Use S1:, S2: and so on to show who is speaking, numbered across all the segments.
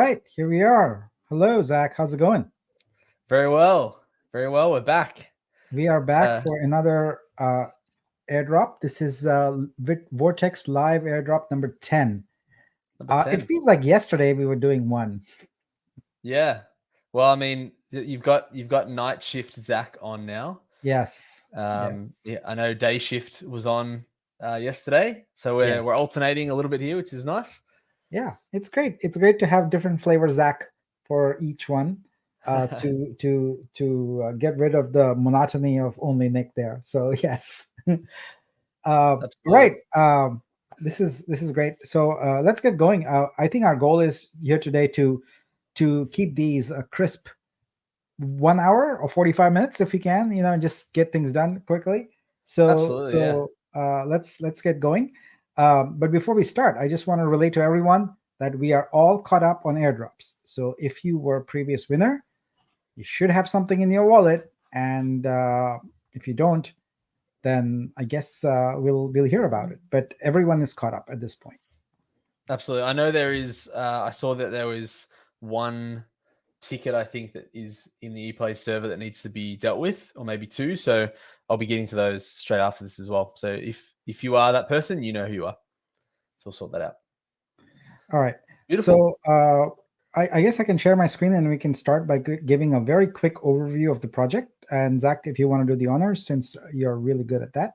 S1: right, here we are. Hello, Zach. How's it going?
S2: Very well. Very well. We're back.
S1: We are
S2: It's
S1: back for another airdrop. This is Vortex Live airdrop number 10.
S2: number
S1: It
S2: 10.
S1: feels like yesterday we were doing one.
S2: Yeah. Well, I mean, you've got night shift Zach on now.
S1: Yes. Yes.
S2: Yeah, I know day shift was on yesterday, so we're
S1: Yes.
S2: we're alternating a little bit here, which is nice.
S1: Yeah, it's great. It's great to have different flavors, Zach, for each one. To get rid of the monotony of only Nick there. So yes.
S2: Absolutely.
S1: Right. This is great. So let's get going. I think our goal is here today to keep these crisp 1 hour or 45 minutes if we can. Just get things done quickly. So
S2: Absolutely. Yeah.
S1: so let's get going. But before we start, I just want to relate to everyone that we are all caught up on airdrops. So if you were a previous winner, you should have something in your wallet, and if you don't, then I guess we'll hear about it. But everyone is caught up at this point.
S2: Absolutely. I know there is. I saw that there was one ticket I think that is in the ePlay server that needs to be dealt with, or maybe two. So I'll be getting to those straight after this as well. So if you are that person, you know who you are. So we'll sort that out.
S1: All right.
S2: Beautiful.
S1: So I guess I can share my screen and we can start by giving a very quick overview of the project. And Zach, if you want to do the honors, since you're really good at that.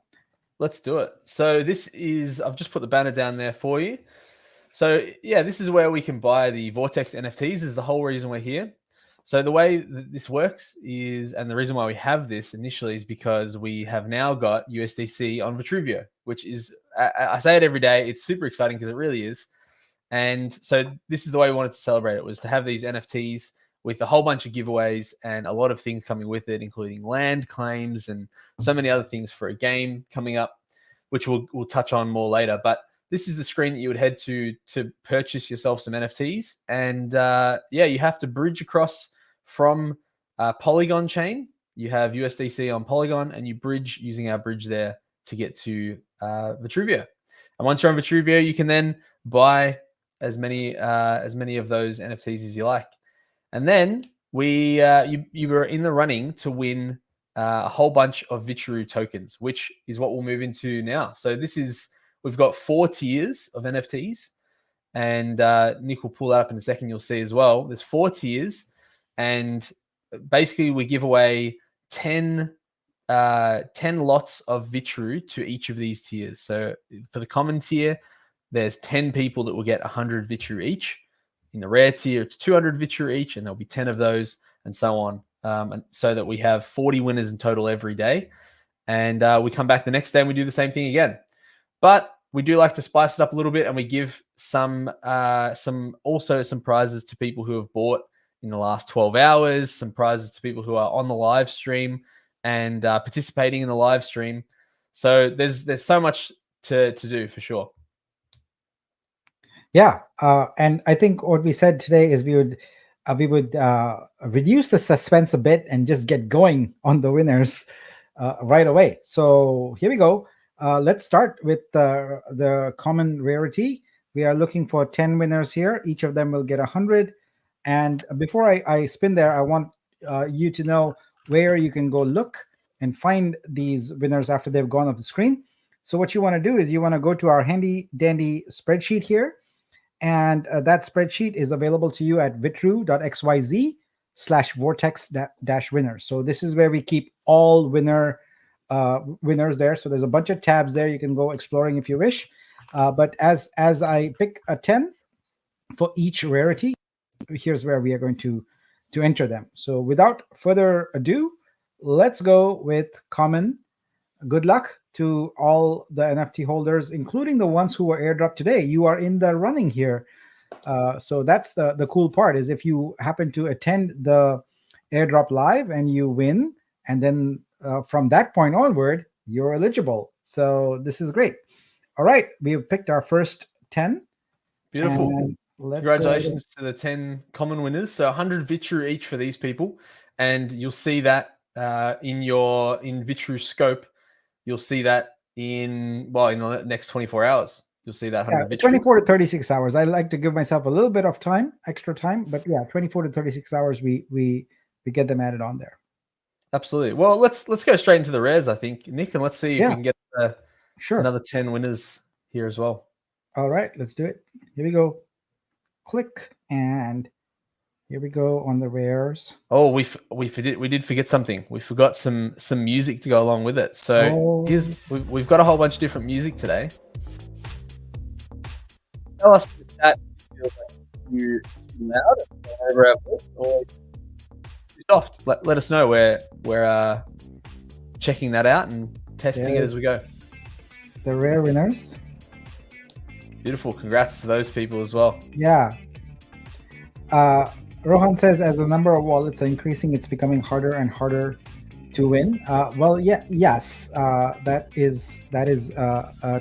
S2: Let's do it. So this is, I've just put the banner down there for you. So yeah, this is where we can buy the Vortex NFTs. This is the whole reason we're here. So the way that this works is, and the reason why we have this initially is because we have now got USDC on Vitruvio, which is, I say it every day, it's super exciting because it really is. And so this is the way we wanted to celebrate it, was to have these NFTs with a whole bunch of giveaways and a lot of things coming with it, including land claims and so many other things for a game coming up, which we'll touch on more later. But this is the screen that you would head to purchase yourself some NFTs. And yeah, you have to bridge across from Polygon chain. You have USDC on Polygon, and you bridge using our bridge there to get to Vitruvio. And once you're on Vitruvio, you can then buy as many of those NFTs as you like. And then you were in the running to win a whole bunch of Vitru tokens, which is what we'll move into now. So we've got 4 tiers of NFTs, and Nick will pull that up in a second. You'll see as well. There's 4 tiers, and basically we give away 10 lots of Vitru to each of these tiers. So for the common tier, there's 10 people that will get 100 Vitru each. In the rare tier, it's 200 Vitru each, and there'll be 10 of those, and so on. And so that we have 40 winners in total every day. And we come back the next day and we do the same thing again. But we do like to spice it up a little bit, and we give some prizes to people who have bought in the last 12 hours, some prizes to people who are on the live stream and participating in the live stream. So there's so much to do for sure.
S1: Yeah, and I think what we said today is we would reduce the suspense a bit and just get going on the winners right away. So here we go. Let's start with the common rarity. We are looking for 10 winners here. Each of them will get 100. And before I spin there, I want you to know where you can go look and find these winners after they've gone off the screen. So what you want to do is you want to go to our handy dandy spreadsheet here. And that spreadsheet is available to you at vitru.xyz/vortex-winners. So this is where we keep all winners there. So there's a bunch of tabs there. You can go exploring if you wish. But as I pick a 10 for each rarity, here's where we are going to enter them. So without further ado, let's go with common. Good luck to all the NFT holders, including the ones who were airdropped today. You are in the running here. So that's the cool part, is if you happen to attend the airdrop live and you win, and then from that point onward, you're eligible. So this is great. All right, we've picked our first 10.
S2: Beautiful. Congratulations to the 10 common winners. So 100 Vitru each for these people. And you'll see that in Vitru scope. You'll see that in the next 24 hours. you'll see that
S1: Yeah,
S2: 100 vitru.
S1: 24 to 36 hours. I like to give myself a little bit of time, extra time, but yeah, 24 to 36 hours. We get them added on there.
S2: Absolutely. Well, let's go straight into the rares, I think, Nick, and let's see if we
S1: Yeah,
S2: can get
S1: sure.
S2: another 10 winners here as well.
S1: All right, let's do it. Here we go. Click, and here we go on the rares.
S2: Oh, we did forget something. We forgot some music to go along with it. So we've got a whole bunch of different music today. Tell us if that feels like too loud over our voice or too soft. Let us know. We're checking that out and testing it as we go.
S1: The rare winners.
S2: Beautiful. Congrats to those people as well.
S1: Yeah. Rohan says, as the number of wallets are increasing, it's becoming harder and harder to win. Yes, that is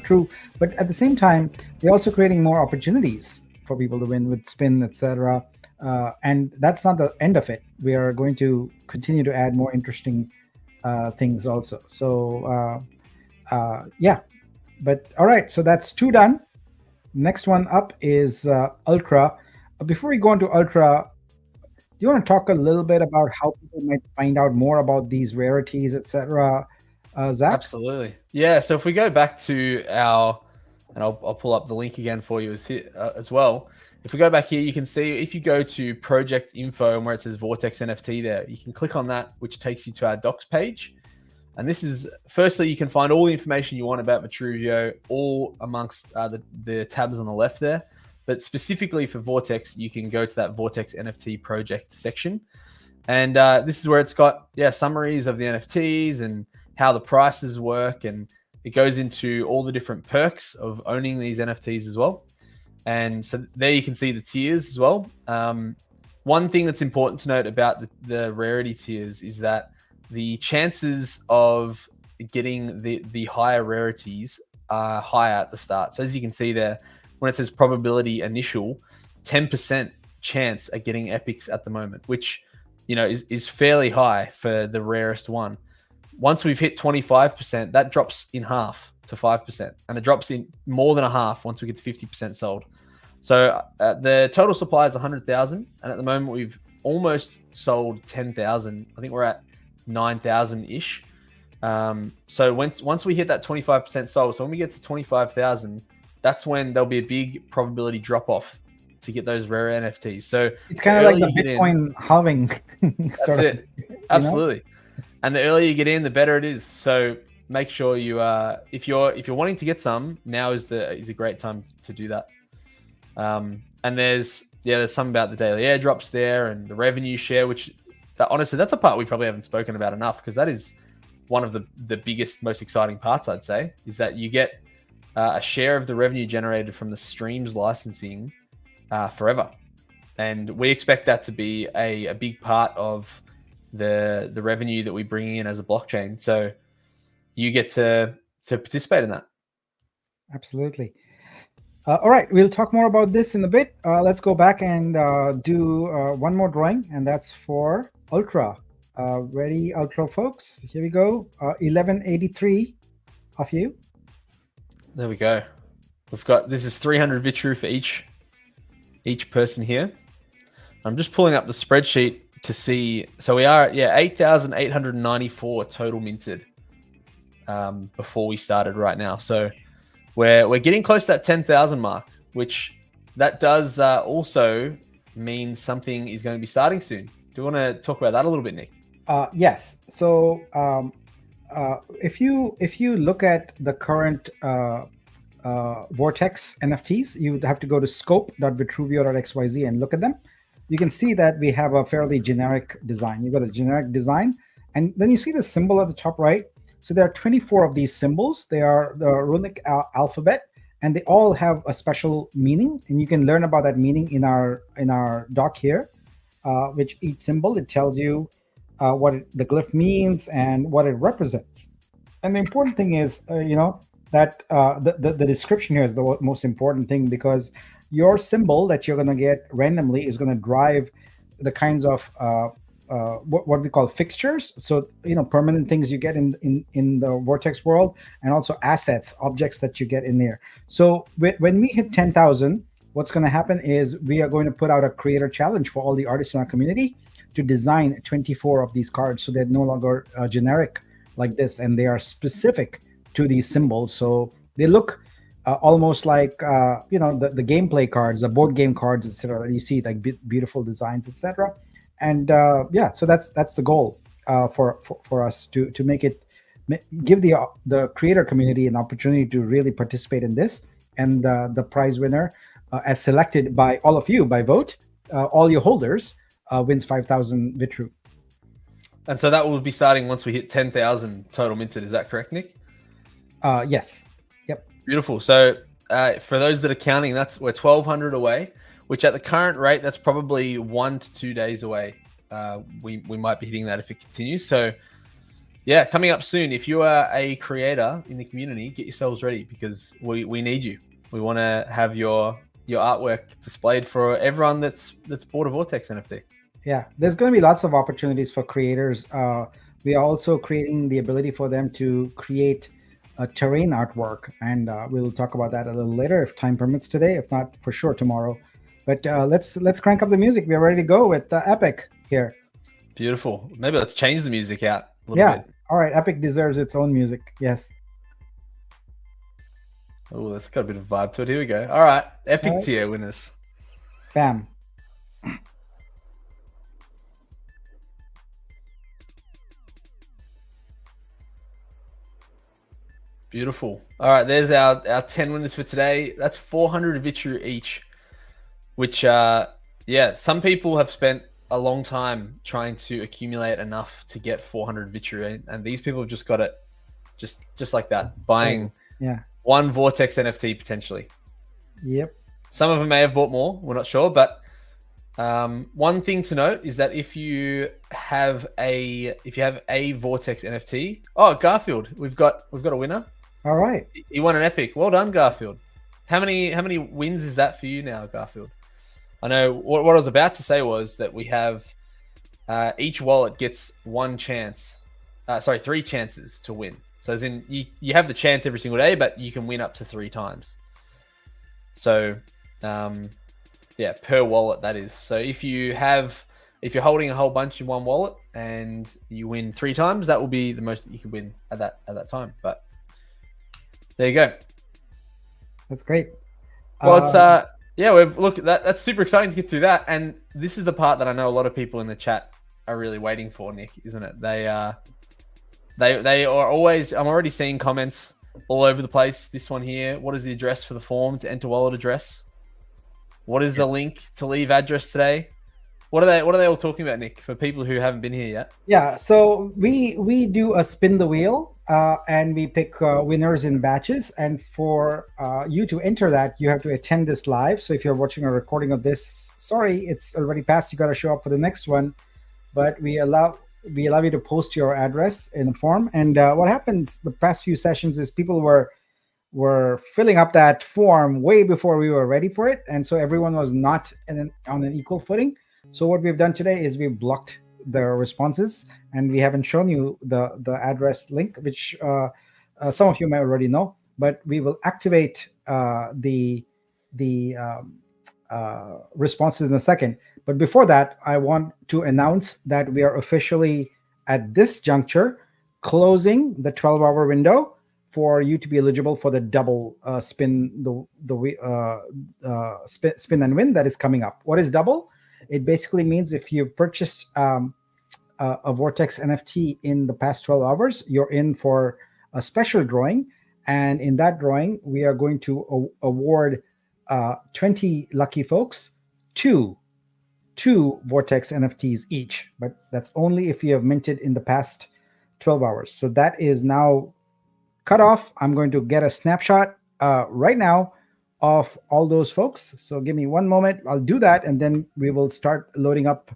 S1: true. But at the same time, we're also creating more opportunities for people to win with spin, etc. And that's not the end of it. We are going to continue to add more interesting things also. So yeah. But all right, so that's 2 done. Next one up is Ultra. Before we go into Ultra, do you want to talk a little bit about how people might find out more about these rarities, etc., Zach?
S2: Absolutely. Yeah. So if we go back to our, and I'll pull up the link again for you as well. If we go back here, you can see if you go to project info and where it says Vortex NFT there, you can click on that, which takes you to our docs page. And this is, firstly, you can find all the information you want about Vitruvio, all amongst the tabs on the left there. But specifically for Vortex, you can go to that Vortex NFT project section. And this is where it's got, summaries of the NFTs and how the prices work. And it goes into all the different perks of owning these NFTs as well. And so there you can see the tiers as well. One thing that's important to note about the rarity tiers is that the chances of getting the higher rarities are higher at the start. So as you can see there, when it says probability initial, 10% chance at getting epics at the moment, which, is fairly high for the rarest one. Once we've hit 25%, that drops in half to 5%, and it drops in more than a half once we get to 50% sold. So the total supply is 100,000, and at the moment we've almost sold 10,000. I think we're at 9,000-ish. So once we hit that 25% sold, so when we get to 25,000, that's when there'll be a big probability drop off to get those rare NFTs. So
S1: it's kind of like the Bitcoin halving.
S2: That's it. Absolutely. And the earlier you get in, the better it is. So make sure you if you're wanting to get some, now is a great time to do that. And there's some about the daily airdrops there and the revenue share, which honestly, that's a part we probably haven't spoken about enough, because that is one of the biggest, most exciting parts, I'd say, is that you get a share of the revenue generated from the streams licensing forever. And we expect that to be a big part of the revenue that we bring in as a blockchain. So you get to participate in that.
S1: Absolutely. All right, we'll talk more about this in a bit. Let's go back and do one more drawing, and that's for Ultra. Ready, Ultra folks? Here we go. 1183 of you.
S2: There we go. We've got, this is 300 Vitru for each person here. I'm just pulling up the spreadsheet to see. So we are at 8,894 total minted before we started right now. So we're getting close to that 10,000 mark, which that does also mean something is going to be starting soon. Do you want to talk about that a little bit, Nick?
S1: Yes. So if you look at the current Vortex NFTs, you would have to go to scope.vitruvio.xyz and look at them. You can see that we have a fairly generic design. You've got a generic design, and then you see the symbol at the top right. So there are 24 of these symbols. They are the runic alphabet, and they all have a special meaning. And you can learn about that meaning in our doc here, which each symbol, it tells you what the glyph means and what it represents. And the important thing is, that the description here is the most important thing, because your symbol that you're going to get randomly is going to drive the kinds of what we call fixtures. So permanent things you get in the Vortex world, and also assets, objects that you get in there. So when we hit 10,000, what's going to happen is we are going to put out a creator challenge for all the artists in our community to design 24 of these cards, so they're no longer generic like this, and they are specific to these symbols. So they look almost like the gameplay cards, the board game cards, etc. You see like beautiful designs, etc. And yeah, so that's the goal for us to make it, give the creator community an opportunity to really participate in this. And the prize winner, as selected by all of you by vote, all your holders, wins 5,000 Vitru.
S2: And so that will be starting once we hit 10,000 total minted. Is that correct, Nick?
S1: Yes. Yep.
S2: Beautiful. So for those that are counting, we're 1,200 away, which at the current rate, that's probably 1 to 2 days away. We might be hitting that if it continues. So yeah, coming up soon. If you are a creator in the community, get yourselves ready, because we need you. We want to have your artwork displayed for everyone that's bought a Vortex NFT.
S1: Yeah, there's going to be lots of opportunities for creators. We are also creating the ability for them to create a terrain artwork, and we'll talk about that a little later if time permits today. If not, for sure tomorrow. But let's crank up the music. We're ready to go with Epic here.
S2: Beautiful. Maybe let's change the music out a little bit.
S1: All right, Epic deserves its own music. Yes.
S2: Oh, that's got a bit of vibe to it. Here we go. All right, Epic tier winners.
S1: Bam.
S2: Beautiful. All right, there's our 10 winners for today. That's 400 Vitru each, which, some people have spent a long time trying to accumulate enough to get 400 Vitru, and these people have just got it just like that, buying one Vortex NFT potentially.
S1: Yep.
S2: Some of them may have bought more. We're not sure, but one thing to note is that if you have a Vortex NFT, Garfield, we've got a winner.
S1: All right.
S2: He won an Epic. Well done, Garfield. How many wins is that for you now, Garfield? I know what I was about to say was that we have each wallet gets 3 chances to win. So as in you have the chance every single day, but you can win up to 3 times. So per wallet that is. So if you're holding a whole bunch in one wallet and you win 3 times, that will be the most that you can win at that time. But there you go.
S1: That's great.
S2: Well, it's that's super exciting to get through that, and this is the part that I know a lot of people in the chat are really waiting for, Nick, isn't it? They are always. I'm already seeing comments all over the place. This one here. What is the address for the form to enter wallet address? What is the link to leave address today? What are they all talking about, Nick, for people who haven't been here yet?
S1: Yeah, so we do a spin the wheel, and we pick winners in batches. And for you to enter that, you have to attend this live. So if you're watching a recording of this, sorry, it's already passed. You got to show up for the next one. But we allow you to post your address in a form. And what happens the past few sessions is people were filling up that form way before we were ready for it, and so everyone was not on an equal footing. So what we've done today is we've blocked the responses, and we haven't shown you the address link, which some of you may already know. But we will activate the responses in a second. But before that, I want to announce that we are officially at this juncture closing the 12-hour window for you to be eligible for the double spin spin and win that is coming up. What is double? It basically means if you've purchased a Vortex NFT in the past 12 hours, you're in for a special drawing. And in that drawing, we are going to award 20 lucky folks two Vortex NFTs each. But that's only if you have minted in the past 12 hours. So that is now cut off. I'm going to get a snapshot right now of all those folks. So give me one moment. I'll do that, and then we will start loading up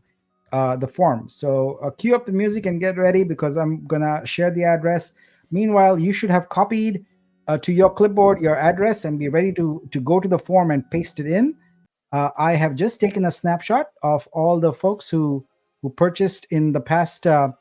S1: the form. So cue up the music and get ready, because I'm gonna share the address. Meanwhile, you should have copied to your clipboard your address and be ready to go to the form and paste it in. I have just taken a snapshot of all the folks who who purchased in the past 12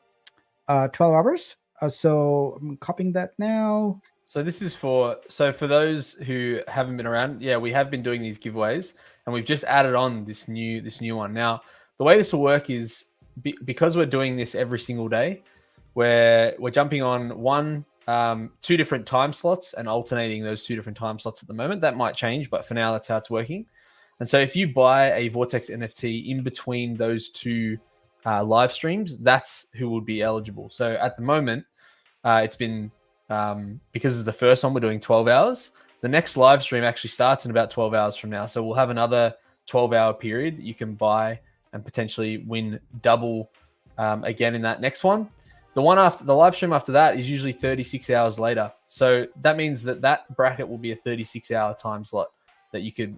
S1: hours. So I'm copying that now.
S2: So this is for those who haven't been around. Yeah, we have been doing these giveaways, and we've just added on this new one. Now, the way this will work is because we're doing this every single day, where we're jumping on two different time slots and alternating those two different time slots at the moment. That might change, but for now, that's how it's working. And so if you buy a Vortex NFT in between those two live streams, that's who would be eligible. So at the moment, it's been because it's the first one, we're doing 12 hours. The next live stream actually starts in about 12 hours from now. So we'll have another 12-hour period that you can buy and potentially win double again in that next one. The one after the live stream after that is usually 36 hours later. So that means that bracket will be a 36-hour time slot that you could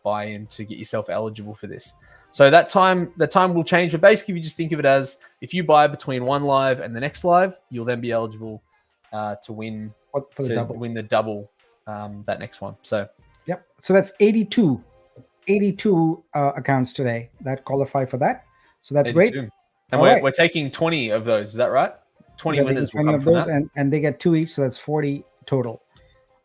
S2: buy in to get yourself eligible for this. So the time will change, but basically, if you just think of it as if you buy between one live and the next live, you'll then be eligible to win the double that next one. So
S1: yep. So that's 82 accounts today that qualify for that. So that's 82. Great.
S2: And we're taking 20 of those. Is that right? 20 winners will come of those,
S1: and they get 2 each, so that's 40 total.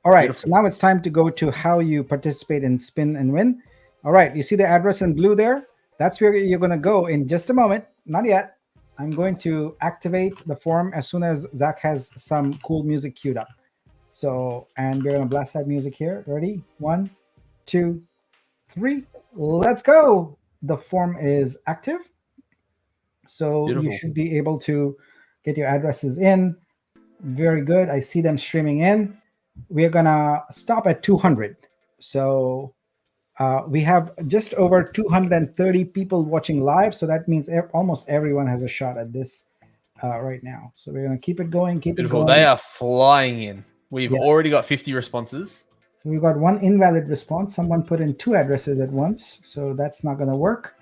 S1: All right. Beautiful. So now it's time to go to how you participate in Spin and Win. All right. You see the address in blue there? That's where you're going to go in just a moment. Not yet. I'm going to activate the form as soon as Zach has some cool music queued up. So, and we're going to blast that music here. Ready? 1, 2, 3. Let's go. The form is active. So Beautiful. You should be able to get your addresses in. Very good. I see them streaming in. We're going to stop at 200. So we have just over 230 people watching live. So that means almost everyone has a shot at this right now. So we're going to keep it going.
S2: Beautiful. They are flying in. We've already got 50 responses.
S1: So we've got one invalid response. Someone put in 2 addresses at once. So that's not going to work.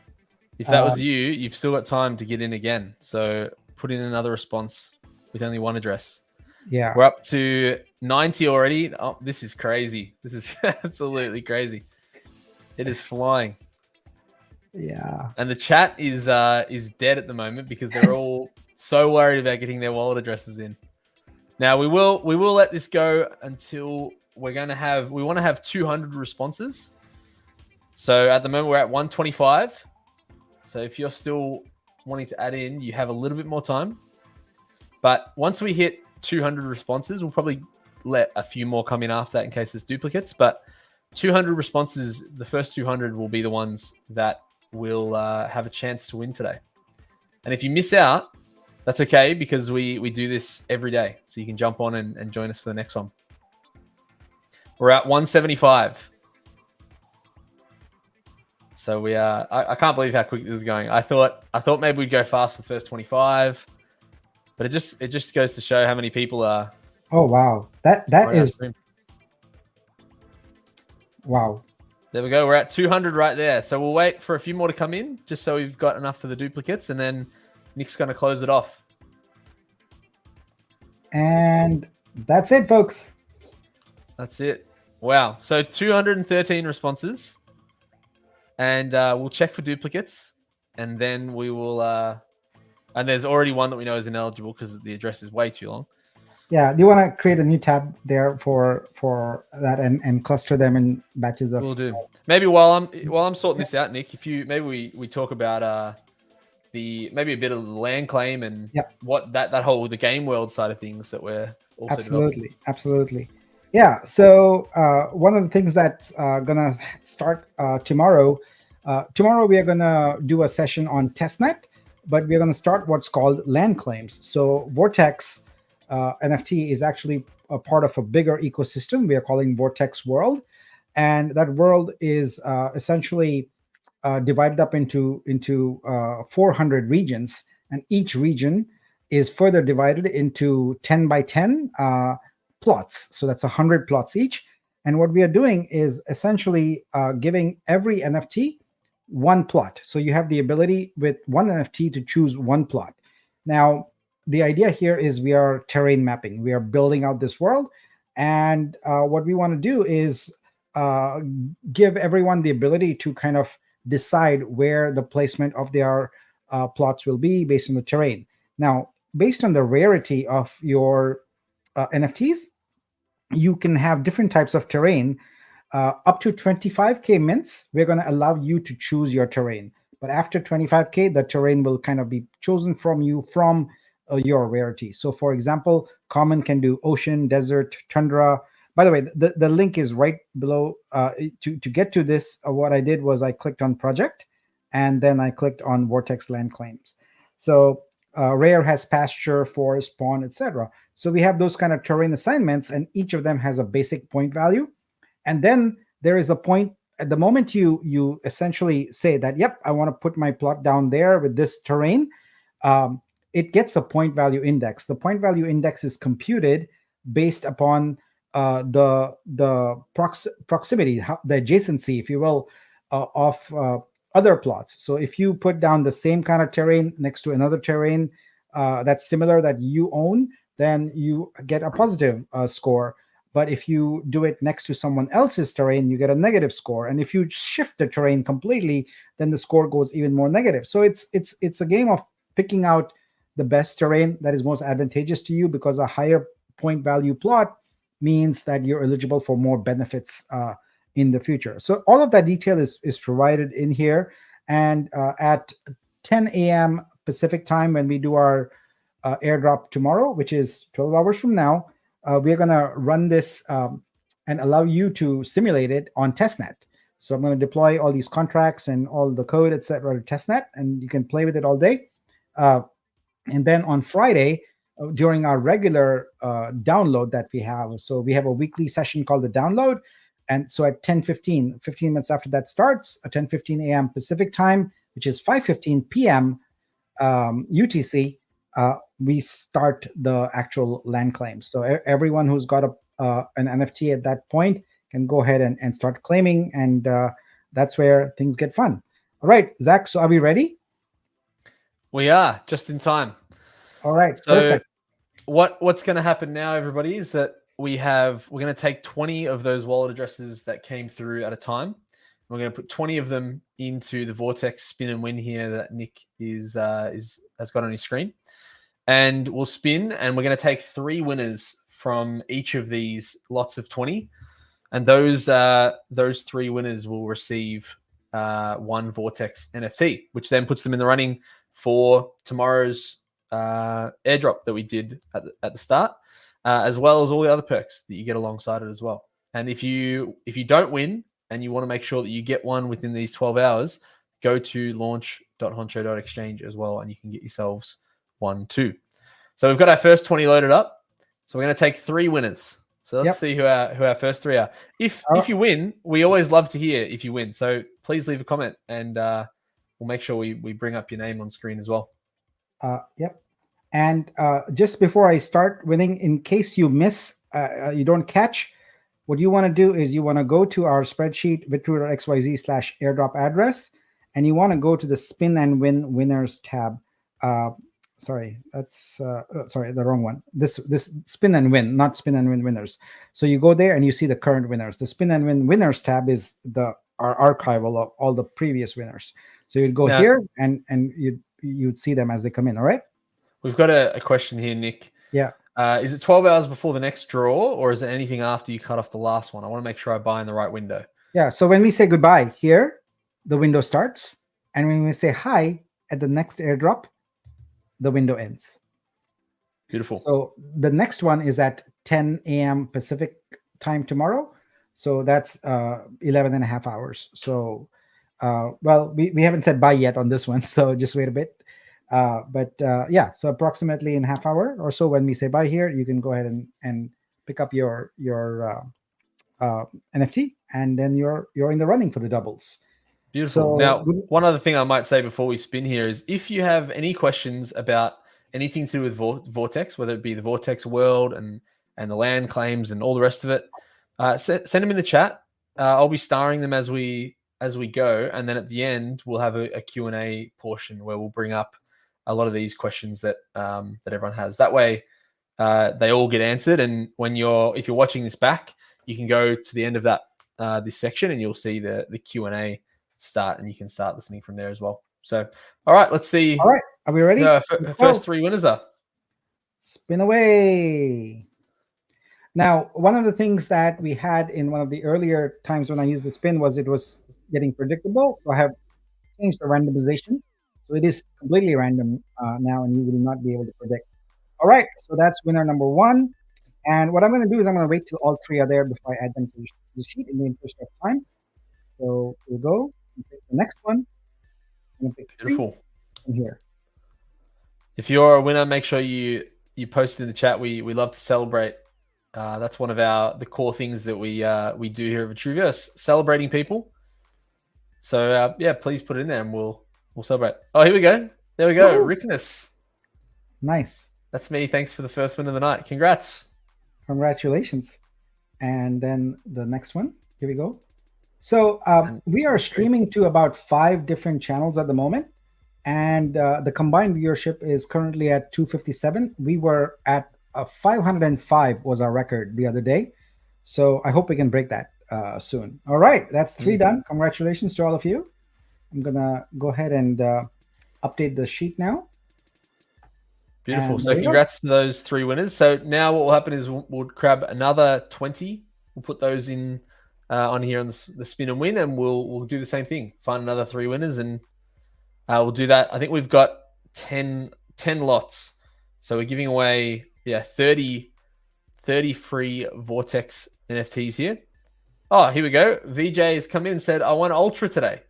S2: If that was you've still got time to get in again. So put in another response with only 1 address.
S1: Yeah.
S2: We're up to 90 already. Oh, this is crazy. This is absolutely crazy. It is flying.
S1: Yeah.
S2: And the chat is dead at the moment because they're all so worried about getting their wallet addresses in. Now we will let this go until we want to have 200 responses. So at the moment we're at 125. So if you're still wanting to add in, you have a little bit more time. But once we hit 200 responses, we'll probably let a few more come in after that in case there's duplicates. But 200 responses, the first 200 will be the ones that will have a chance to win today. And if you miss out, that's okay because we do this every day. So you can jump on and join us for the next one. We're at 175. So we are. I can't believe how quick this is going. I thought maybe we'd go fast for the first 25, but it just goes to show how many people are.
S1: Oh wow, that is. Wow.
S2: There we go. We're at 200 right there. So we'll wait for a few more to come in, just so we've got enough for the duplicates, and then Nick's going to close it off.
S1: And that's it, folks.
S2: That's it. Wow. So 213 responses. And we'll check for duplicates, and then we will. And there's already one that we know is ineligible because the address is way too long.
S1: Yeah, do you want to create a new tab there for that and cluster them in batches of?
S2: We'll do. Maybe while I'm sorting this out, Nick, if you maybe we talk about maybe a bit of the land claim and what that whole the game world side of things that we're also
S1: absolutely. Yeah, so one of the things that's gonna start tomorrow. Tomorrow we are gonna do a session on testnet, but we're gonna start what's called land claims. So Vortex NFT is actually a part of a bigger ecosystem we are calling Vortex World, and that world is essentially divided up into 400 regions, and each region is further divided into 10 by 10 plots. So that's 100 plots each. And what we are doing is essentially giving every NFT 1 plot. So you have the ability with 1 NFT to choose 1 plot. Now, the idea here is we are terrain mapping. We are building out this world. And what we want to do is give everyone the ability to kind of decide where the placement of their plots will be based on the terrain. Now, based on the rarity of your NFTs, you can have different types of terrain. Up to 25K mints, we're going to allow you to choose your terrain. But after 25K, the terrain will kind of be chosen from you from your rarity. So, for example, common can do ocean, desert, tundra. By the way, the link is right below. To get to this, what I did was I clicked on project, and then I clicked on Vortex land claims. So rare has pasture, forest, pond, etc. So we have those kind of terrain assignments, and each of them has a basic point value. And then there is a point at the moment you essentially say that, yep, I want to put my plot down there with this terrain. Um, it gets a point value index. The point value index is computed based upon the proximity, the adjacency, if you will, of other plots. So if you put down the same kind of terrain next to another terrain that's similar that you own, then you get a positive score. But if you do it next to someone else's terrain, you get a negative score. And if you shift the terrain completely, then the score goes even more negative. So it's a game of picking out the best terrain that is most advantageous to you, because a higher point value plot means that you're eligible for more benefits in the future. So all of that detail is provided in here. And at 10 a.m. Pacific time, when we do our airdrop tomorrow, which is 12 hours from now, we're going to run this and allow you to simulate it on testnet. So I'm going to deploy all these contracts and all the code, etc., to testnet, and you can play with it all day. And then on Friday, during our regular download that we have, so we have a weekly session called the download. And so at 10:15, 15 minutes after that starts, at 10:15 a.m. Pacific time, which is 5:15 p.m. UTC, we start the actual land claims. So everyone who's got an NFT at that point can go ahead and start claiming, and that's where things get fun. All right, Zach, so are we ready?
S2: We are just in time.
S1: All right,
S2: so
S1: perfect.
S2: What's going to happen now, everybody, is that we're going to take 20 of those wallet addresses that came through at a time. We're going to put 20 of them into the Vortex spin and win here that Nick has got on his screen. And we'll spin, and we're going to take 3 winners from each of these lots of 20. And those 3 winners will receive 1 Vortex NFT, which then puts them in the running for tomorrow's airdrop that we did at the start, as well as all the other perks that you get alongside it as well. And if you don't win and you want to make sure that you get one within these 12 hours, go to launch.honcho.exchange as well, and you can get yourselves one too. So we've got our first 20 loaded up. So we're going to take 3 winners. So let's see who our first 3 are. If you win, we always love to hear if you win. So please leave a comment, and we'll make sure we bring up your name on screen as well.
S1: Yep. And just before I start winning, in case you miss, you don't catch, what you want to do is you want to go to our spreadsheet, bitruder.xyz/airdrop address, and you want to go to the spin and win winners tab. Sorry, that's the wrong one. This spin and win, not spin and win winners. So you go there and you see the current winners. The spin and win winners tab is our archival of all the previous winners. So you'd go here and you'd see them as they come in. All right.
S2: We've got a question here, Nick.
S1: Yeah.
S2: Is it 12 hours before the next draw, or is it anything after you cut off the last one? I want to make sure I buy in the right window.
S1: Yeah. So when we say goodbye here, the window starts. And when we say hi at the next airdrop, the window ends.
S2: Beautiful.
S1: So the next one is at 10 a.m. Pacific time tomorrow. So that's 11 and a half hours. So, well, we haven't said bye yet on this one. So just wait a bit. But yeah, so approximately in half hour or so, when we say bye here, you can go ahead and pick up your NFT, and then you're in the running for the doubles.
S2: Beautiful. So, now, one other thing I might say before we spin here is, if you have any questions about anything to do with Vortex, whether it be the Vortex world and the land claims and all the rest of it, send them in the chat. I'll be starring them as we go, and then at the end we'll have a Q&A portion where we'll bring up a lot of these questions that everyone has. That way, they all get answered. And if you're watching this back, you can go to the end of that this section, and you'll see the Q&A start, and you can start listening from there as well. So, all right, let's see.
S1: All right, are we ready?
S2: Her
S1: Let's
S2: first
S1: go.
S2: 3 winners are.
S1: Spin away. Now, one of the things that we had in one of the earlier times when I used the spin was it was getting predictable. So I have changed the randomization. So it is completely random now, and you will not be able to predict. All right, so that's winner number one. And what I'm going to do is I'm going to wait till all three are there before I add them to the sheet in the interest of time. So we'll go and pick the next one. I'm going to pick
S2: Beautiful.
S1: from here.
S2: If you're a winner, make sure you post in the chat. We love to celebrate. That's one of the core things that we do here at Vitruvia, celebrating people. So yeah, please put it in there and we'll celebrate. Oh, here we go. There we go.
S1: Woo-hoo.
S2: Rickness.
S1: Nice.
S2: That's me. Thanks for the first win of the night. Congrats.
S1: Congratulations. And then the next one. Here we go. So we are streaming to about 5 different channels at the moment. And the combined viewership is currently at 257. We were at 505 was our record the other day. So I hope we can break that soon. All right, that's 3 done. Congratulations to all of you. I'm going to go ahead and update the sheet now.
S2: Beautiful. So congrats to those 3 winners. So now what will happen is we'll grab another 20. We'll put those in on here on the spin and win, and we'll do the same thing. Find another 3 winners, and we'll do that. I think we've got 10 lots. So we're giving away 30 free Vortex NFTs here. Oh, here we go. VJ has come in and said, I won Ultra today.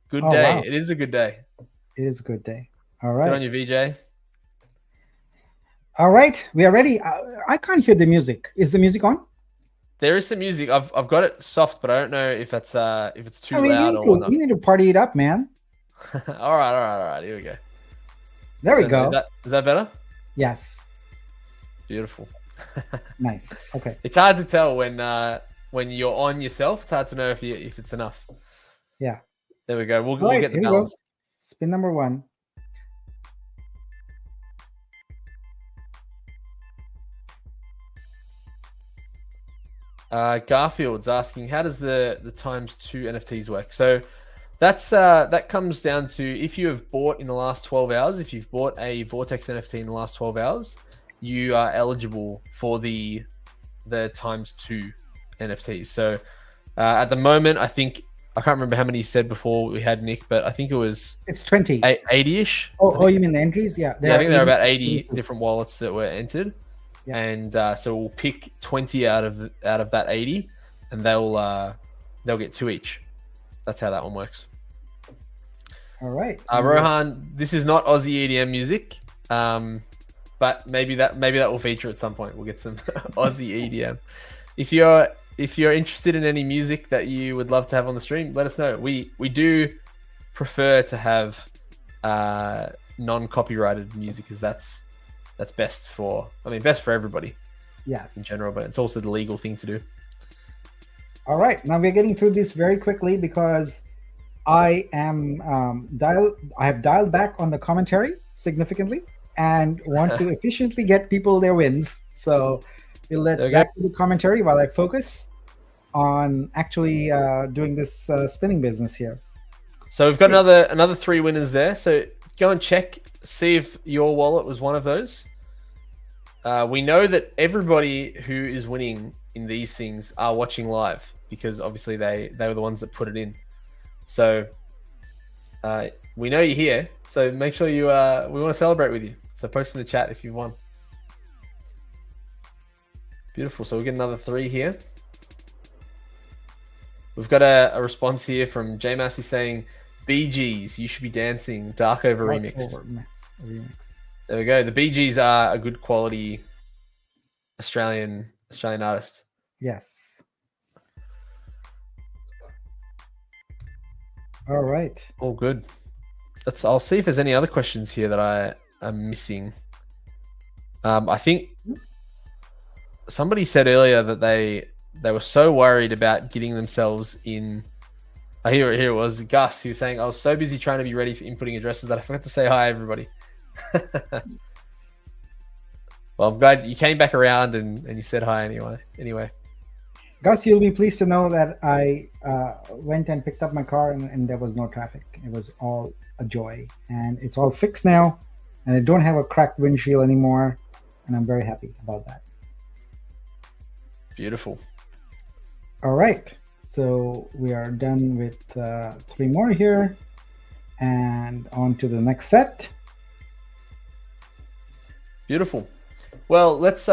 S2: Good day. Wow. It is a good day.
S1: It is a good day. All right.
S2: Good on you, VJ.
S1: All right. We are ready. I can't hear the music. Is the music on?
S2: There is some music. I've got it soft, but I don't know if it's too loud or whatnot.
S1: We need to party it up, man.
S2: All right. Here we go.
S1: There we go.
S2: Is that better?
S1: Yes.
S2: Beautiful.
S1: Nice. Okay.
S2: It's hard to tell when you're on yourself. It's hard to know if it's enough.
S1: Yeah.
S2: There we go. We'll get the balance.
S1: Spin number 1.
S2: Garfield's asking, how does the ×2 NFTs work? So that comes down to if you have bought in the last 12 hours, if you've bought a Vortex NFT in the last 12 hours, you are eligible for the ×2 NFTs. So at the moment, I think, I can't remember how many you said before we had Nick, but I think
S1: it's 20.
S2: 80-ish.
S1: Oh, you mean the entries? Yeah.
S2: I think there are about 80 different wallets that were entered. Yeah. And so we'll pick 20 out of that 80, and they'll get 2 each. That's how that one works.
S1: All right.
S2: Rohan, this is not Aussie EDM music, but maybe that will feature at some point. We'll get some Aussie EDM. If you're interested in any music that you would love to have on the stream, let us know. We do prefer to have non-copyrighted music, because that's best for everybody.
S1: Yes.
S2: In general, but it's also the legal thing to do.
S1: All right. Now we're getting through this very quickly because I am I have dialed back on the commentary significantly and want to efficiently get people their wins. So we'll let Zach do the commentary while I focus on actually doing this spinning business here.
S2: So we've got another 3 winners there. So go and check, see if your wallet was one of those. We know that everybody who is winning in these things are watching live, because obviously they were the ones that put it in. So we know you're here. So make sure we want to celebrate with you. So post in the chat if you've won. Beautiful. So we get another 3 here. We've got a response here from J Massey saying, BGs, you should be dancing. Dark Over remix. There we go. The BGs are a good quality Australian artist.
S1: Yes. All right.
S2: All good. I'll see if there's any other questions here that I am missing. I think somebody said earlier that they were so worried about getting themselves in. Here it was. Gus, who was saying, I was so busy trying to be ready for inputting addresses that I forgot to say hi, everybody. Well, I'm glad you came back around and you said hi anyway.
S1: Gus, you'll be pleased to know that I went and picked up my car and there was no traffic. It was all a joy. And it's all fixed now. And I don't have a cracked windshield anymore. And I'm very happy about that.
S2: Beautiful.
S1: All right. So we are done with 3 more here. And on to the next set.
S2: Beautiful. Well, let's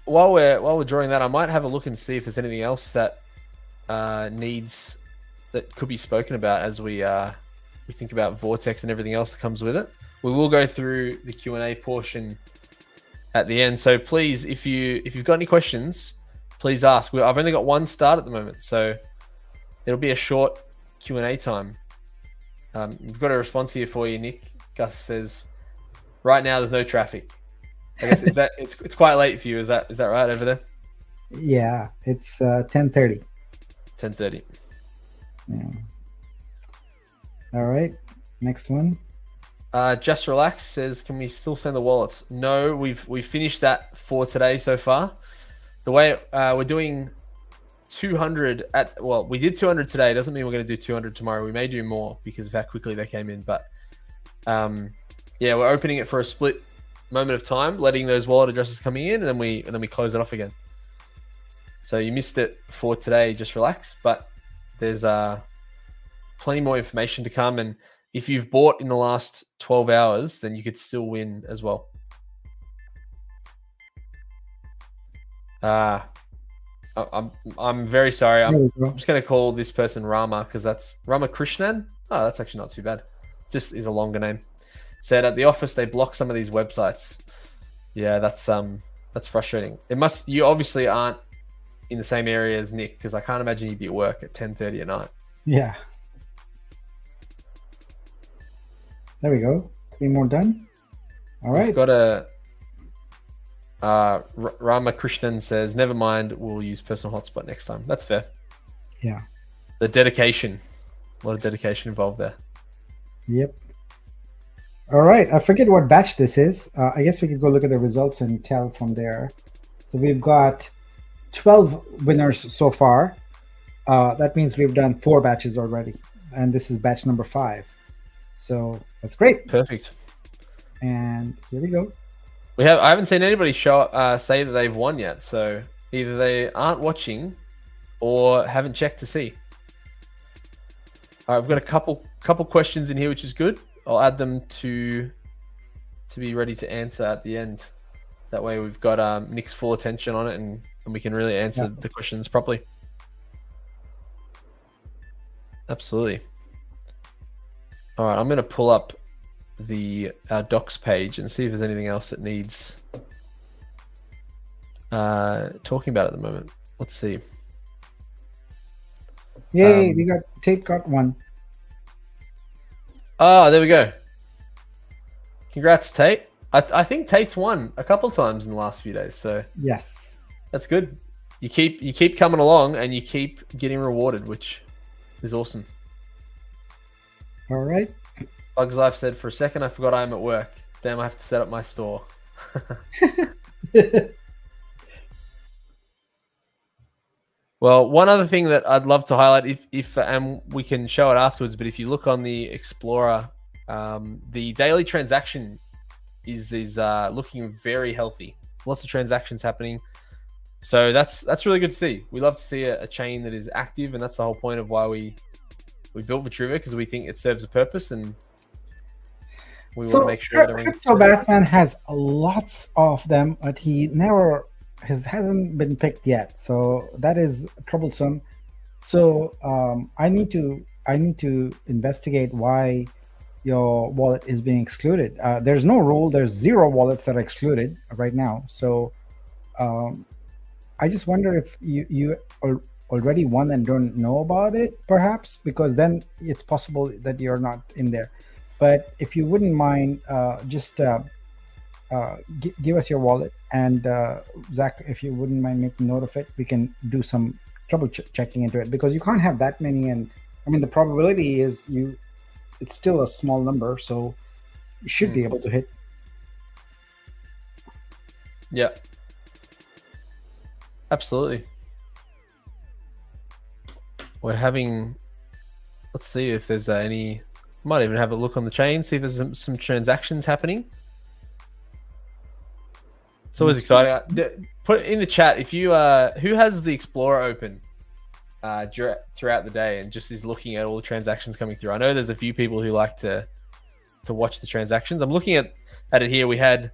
S2: while we're drawing that, I might have a look and see if there's anything else that that could be spoken about as we think about Vortex and everything else that comes with it. We will go through the Q&A portion at the end. So please, if you've got any questions, please ask. I've only got one start at the moment, so it'll be a short Q&A time. We've got a response here for you, Nick. Gus says, right now there's no traffic. I guess it's quite late for you. Is that right over there?
S1: Yeah, it's 10:30.
S2: 10:30.
S1: Yeah. All right, next one.
S2: Just Relax says, can we still send the wallets? No, we've finished that for today so far. The way we're doing 200 we did 200 today. Doesn't mean we're going to do 200 tomorrow. We may do more because of how quickly they came in. But yeah, we're opening it for a split moment of time, letting those wallet addresses coming in, and then we close it off again. So you missed it for today. Just relax. But there's plenty more information to come, and if you've bought in the last 12 hours, then you could still win as well. I'm very sorry. I'm just going to call this person Rama because that's Rama Krishnan. Oh, that's actually not too bad. Just is a longer name. Said at the office they block some of these websites. Yeah, that's frustrating. You obviously aren't in the same area as Nick because I can't imagine you'd be at work at 10:30 at night.
S1: Yeah. There we go. 3 more done. All right.
S2: We've got a Rama Krishnan says, never mind, we'll use personal hotspot next time. That's fair.
S1: Yeah.
S2: The dedication. A lot of dedication involved there.
S1: Yep. All right. I forget what batch this is. I guess we could go look at the results and tell from there. So we've got 12 winners so far. That means we've done 4 batches already. And this is batch number 5. So that's great.
S2: Perfect.
S1: And here we go.
S2: I haven't seen anybody say that they've won yet. So either they aren't watching or haven't checked to see. All right, I've got a couple questions in here, which is good. I'll add them to be ready to answer at the end. That way we've got Nick's full attention on it and we can really answer the questions properly. Absolutely. All right, I'm going to pull up our docs page and see if there's anything else that needs talking about at the moment. Let's see.
S1: Yay, Tate got one.
S2: Oh, there we go. Congrats, Tate. I think Tate's won a couple times in the last few days, so
S1: yes,
S2: that's good. You keep coming along and you keep getting rewarded, which is awesome.
S1: All right.
S2: Bugs Life said, for a second I forgot I'm at work. Damn, I have to set up my store. Well, one other thing that I'd love to highlight, if and we can show it afterwards, but if you look on the Explorer, the daily transaction is looking very healthy. Lots of transactions happening. So that's really good to see. We love to see a chain that is active, and that's the whole point of why we built Vitruva, because we think it serves a purpose, and we want to make sure that
S1: Crypto Bassman has lots of them, but he hasn't been picked yet, so that is troublesome. So I need to investigate why your wallet is being excluded. There's no rule. There's 0 wallets that are excluded right now. So I just wonder if you already won and don't know about it, perhaps, because then it's possible that you're not in there. But if you wouldn't mind, just give us your wallet, and Zach, if you wouldn't mind making note of it, we can do some trouble checking into it, because you can't have that many. And I mean, the probability is it's still a small number, so you should be able to hit.
S2: Yeah, absolutely. we're having. Let's see if there's any. Might even have a look on the chain, see if there's some transactions happening. It's always exciting. Put in the chat if you who has the Explorer open throughout the day and just is looking at all the transactions coming through. I know there's a few people who like to watch the transactions. I'm looking at it here. We had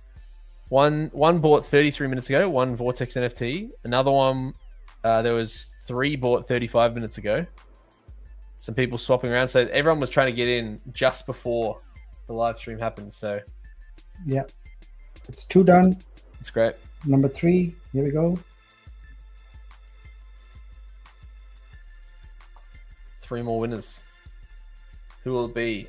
S2: one bought 33 minutes ago, one Vortex NFT. Another one, there was 3 bought 35 minutes ago. Some people swapping around. So everyone was trying to get in just before the live stream happened. So
S1: yeah, it's 2 done.
S2: It's great.
S1: Number 3, here we go.
S2: 3 more winners. Who will it be?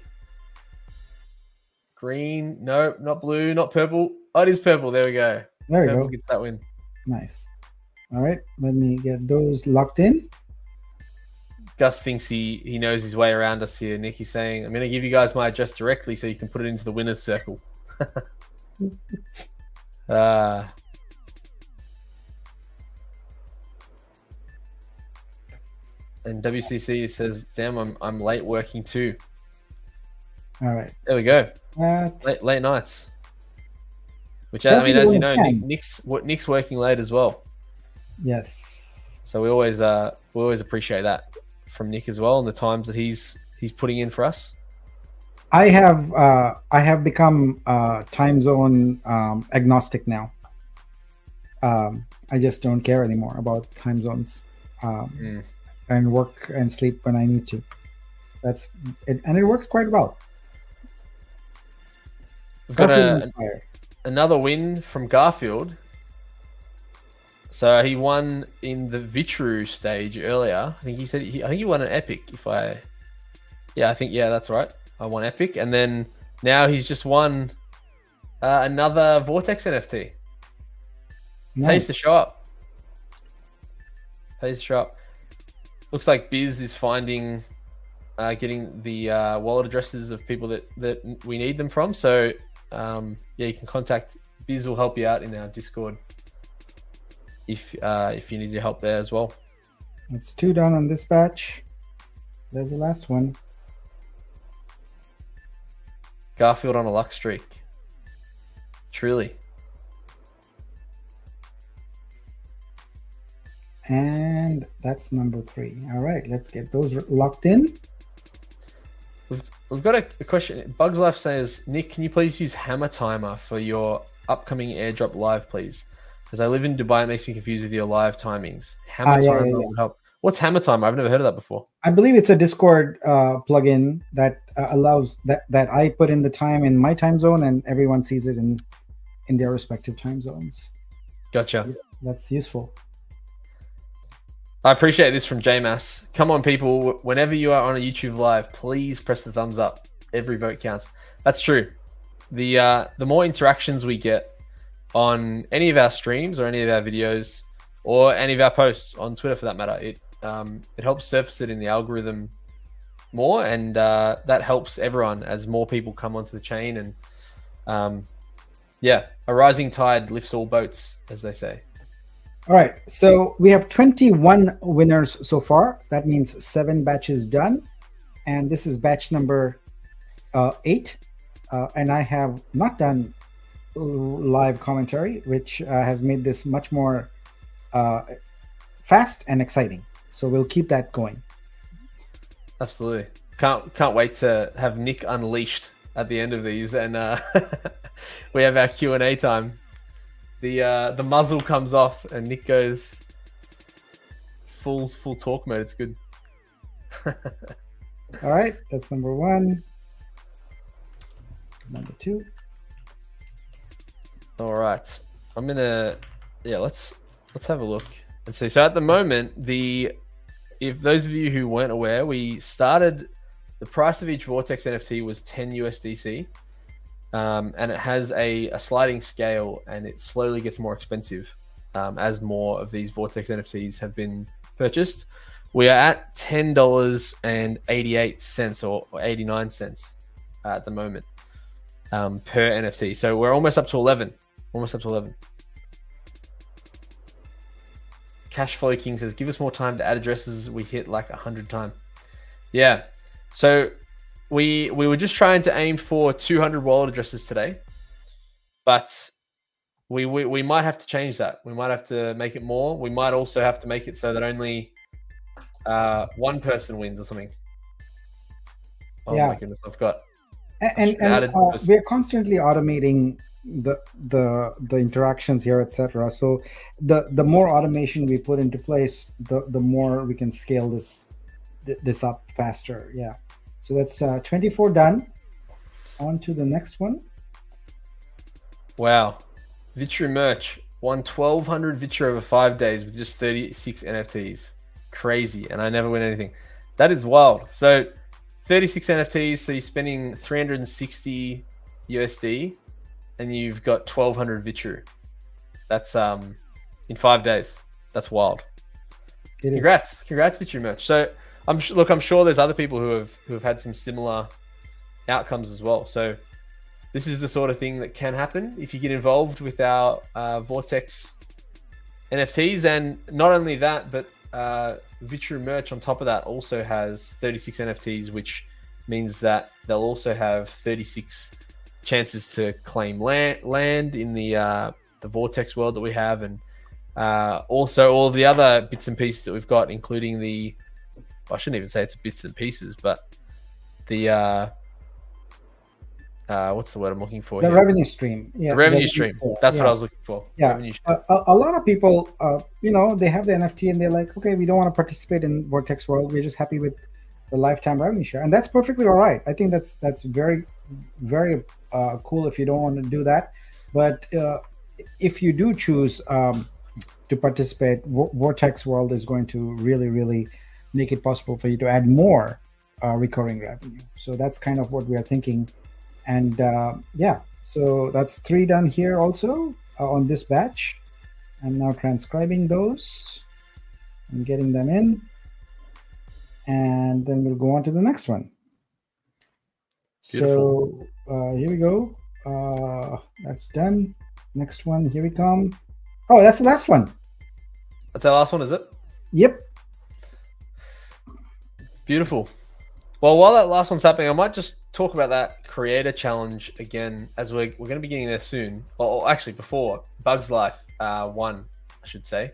S2: Green? No, not blue, not purple. Oh, it is purple. There we go.
S1: There we
S2: Purple
S1: go.
S2: gets that win.
S1: Nice. All right, let me get those locked in.
S2: Gus thinks he knows his way around us here. Nick is saying, I'm going to give you guys my address directly so you can put it into the winner's circle. And WCC says, damn, I'm late working too.
S1: All right.
S2: There we go. Late nights. Which, I mean, as you know, Nick's working late as well.
S1: Yes.
S2: So we always appreciate that from Nick as well, and the times that he's putting in for us.
S1: I have become time zone agnostic now. I just don't care anymore about time zones, and work and sleep when I need to. That's it, and it works quite well.
S2: We've got another win from Garfield. So he won in the Vitru stage earlier. I think he said he won an epic. That's right. I won epic, and then now he's just won another Vortex NFT.
S1: Nice.
S2: Pays to show up. Looks like Biz is finding, getting the wallet addresses of people that we need them from. So you can contact Biz. Will help you out in our Discord if you need your help there as well.
S1: It's 2 done on this batch. There's the last one.
S2: Garfield on a luck streak. Truly.
S1: And that's number 3. All right, let's get those locked in.
S2: We've got a question. Bugs Life says, Nick, can you please use Hammer Timer for your upcoming airdrop live, please? As I live in Dubai, it makes me confused with your live timings. Hammer Timer would help. What's Hammer Timer? I've never heard of that before.
S1: I believe it's a Discord plugin that allows that I put in the time in my time zone, and everyone sees it in their respective time zones.
S2: Gotcha.
S1: That's useful.
S2: I appreciate this from JMass. Come on, people. Whenever you are on a YouTube live, please press the thumbs up. Every vote counts. That's true. The more interactions we get on any of our streams or any of our videos or any of our posts on Twitter, for that matter, it helps surface it in the algorithm more, and that helps everyone as more people come onto the chain. And a rising tide lifts all boats, as they say.
S1: All right, so we have 21 winners so far. That means 7 batches done, and this is batch number 8. And I have not done live commentary, which has made this much more fast and exciting. So we'll keep that going.
S2: Absolutely. Can't wait to have Nick unleashed at the end of these, and we have our Q&A time. The muzzle comes off and Nick goes full talk mode. It's good.
S1: All right, that's number 1. Number 2.
S2: All right, I'm gonna let's have a look and see. So at the moment, if those of you who weren't aware, we started, the price of each Vortex NFT was 10 USDC. And it has a sliding scale, and it slowly gets more expensive as more of these Vortex NFTs have been purchased. We are at $10.88 or 89 cents at the moment per NFT. So we're almost up to 11. Cashflow King says, give us more time to add addresses. We hit like 100 times. Yeah. So we were just trying to aim for 200 wallet addresses today, but we might have to change that. We might have to make it more. We might also have to make it so that only one person wins or something. Oh my goodness, I've got.
S1: And we're constantly automating the interactions here, etc. So the more automation we put into place, the more we can scale this up faster. Yeah. So that's 24 done. On to the next one.
S2: Wow. Vitru merch won 1,200 Vitru over 5 days with just 36 NFTs. Crazy. And I never win anything. That is wild. So 36 NFTs. So you're spending 360 USD and you've got 1,200 Vitru. That's in 5 days. That's wild. Congrats. Congrats, Vitru merch. So I'm sure there's other people who have had some similar outcomes as well. So this is the sort of thing that can happen if you get involved with our Vortex NFTs. And not only that, but Vitru merch on top of that also has 36 NFTs, which means that they'll also have 36 chances to claim land in the Vortex world that we have, and also all of the other bits and pieces that we've got, including the, I shouldn't even say it's bits and pieces, but the what's the word I'm looking for?
S1: The here? Revenue stream. Yeah,
S2: the revenue stream. That's what I was looking for.
S1: Yeah. A lot of people, they have the NFT and they're like, okay, we don't want to participate in Vortex world. We're just happy with the lifetime revenue share, and that's perfectly all right. I think that's very, very cool if you don't want to do that. But if you do choose to participate, Vortex world is going to really, really make it possible for you to add more recurring revenue. So that's kind of what we are thinking. And yeah, so that's 3 done here also on this batch. I'm now transcribing those and getting them in. And then we'll go on to the next one. Beautiful. So here we go. That's done. Next one, here we come. Oh, that's the last one.
S2: That's the last one, is it?
S1: Yep.
S2: Beautiful. Well, while that last one's happening, I might just talk about that creator challenge again, as we're going to be getting there soon. Or actually, before Bugs Life 1, I should say.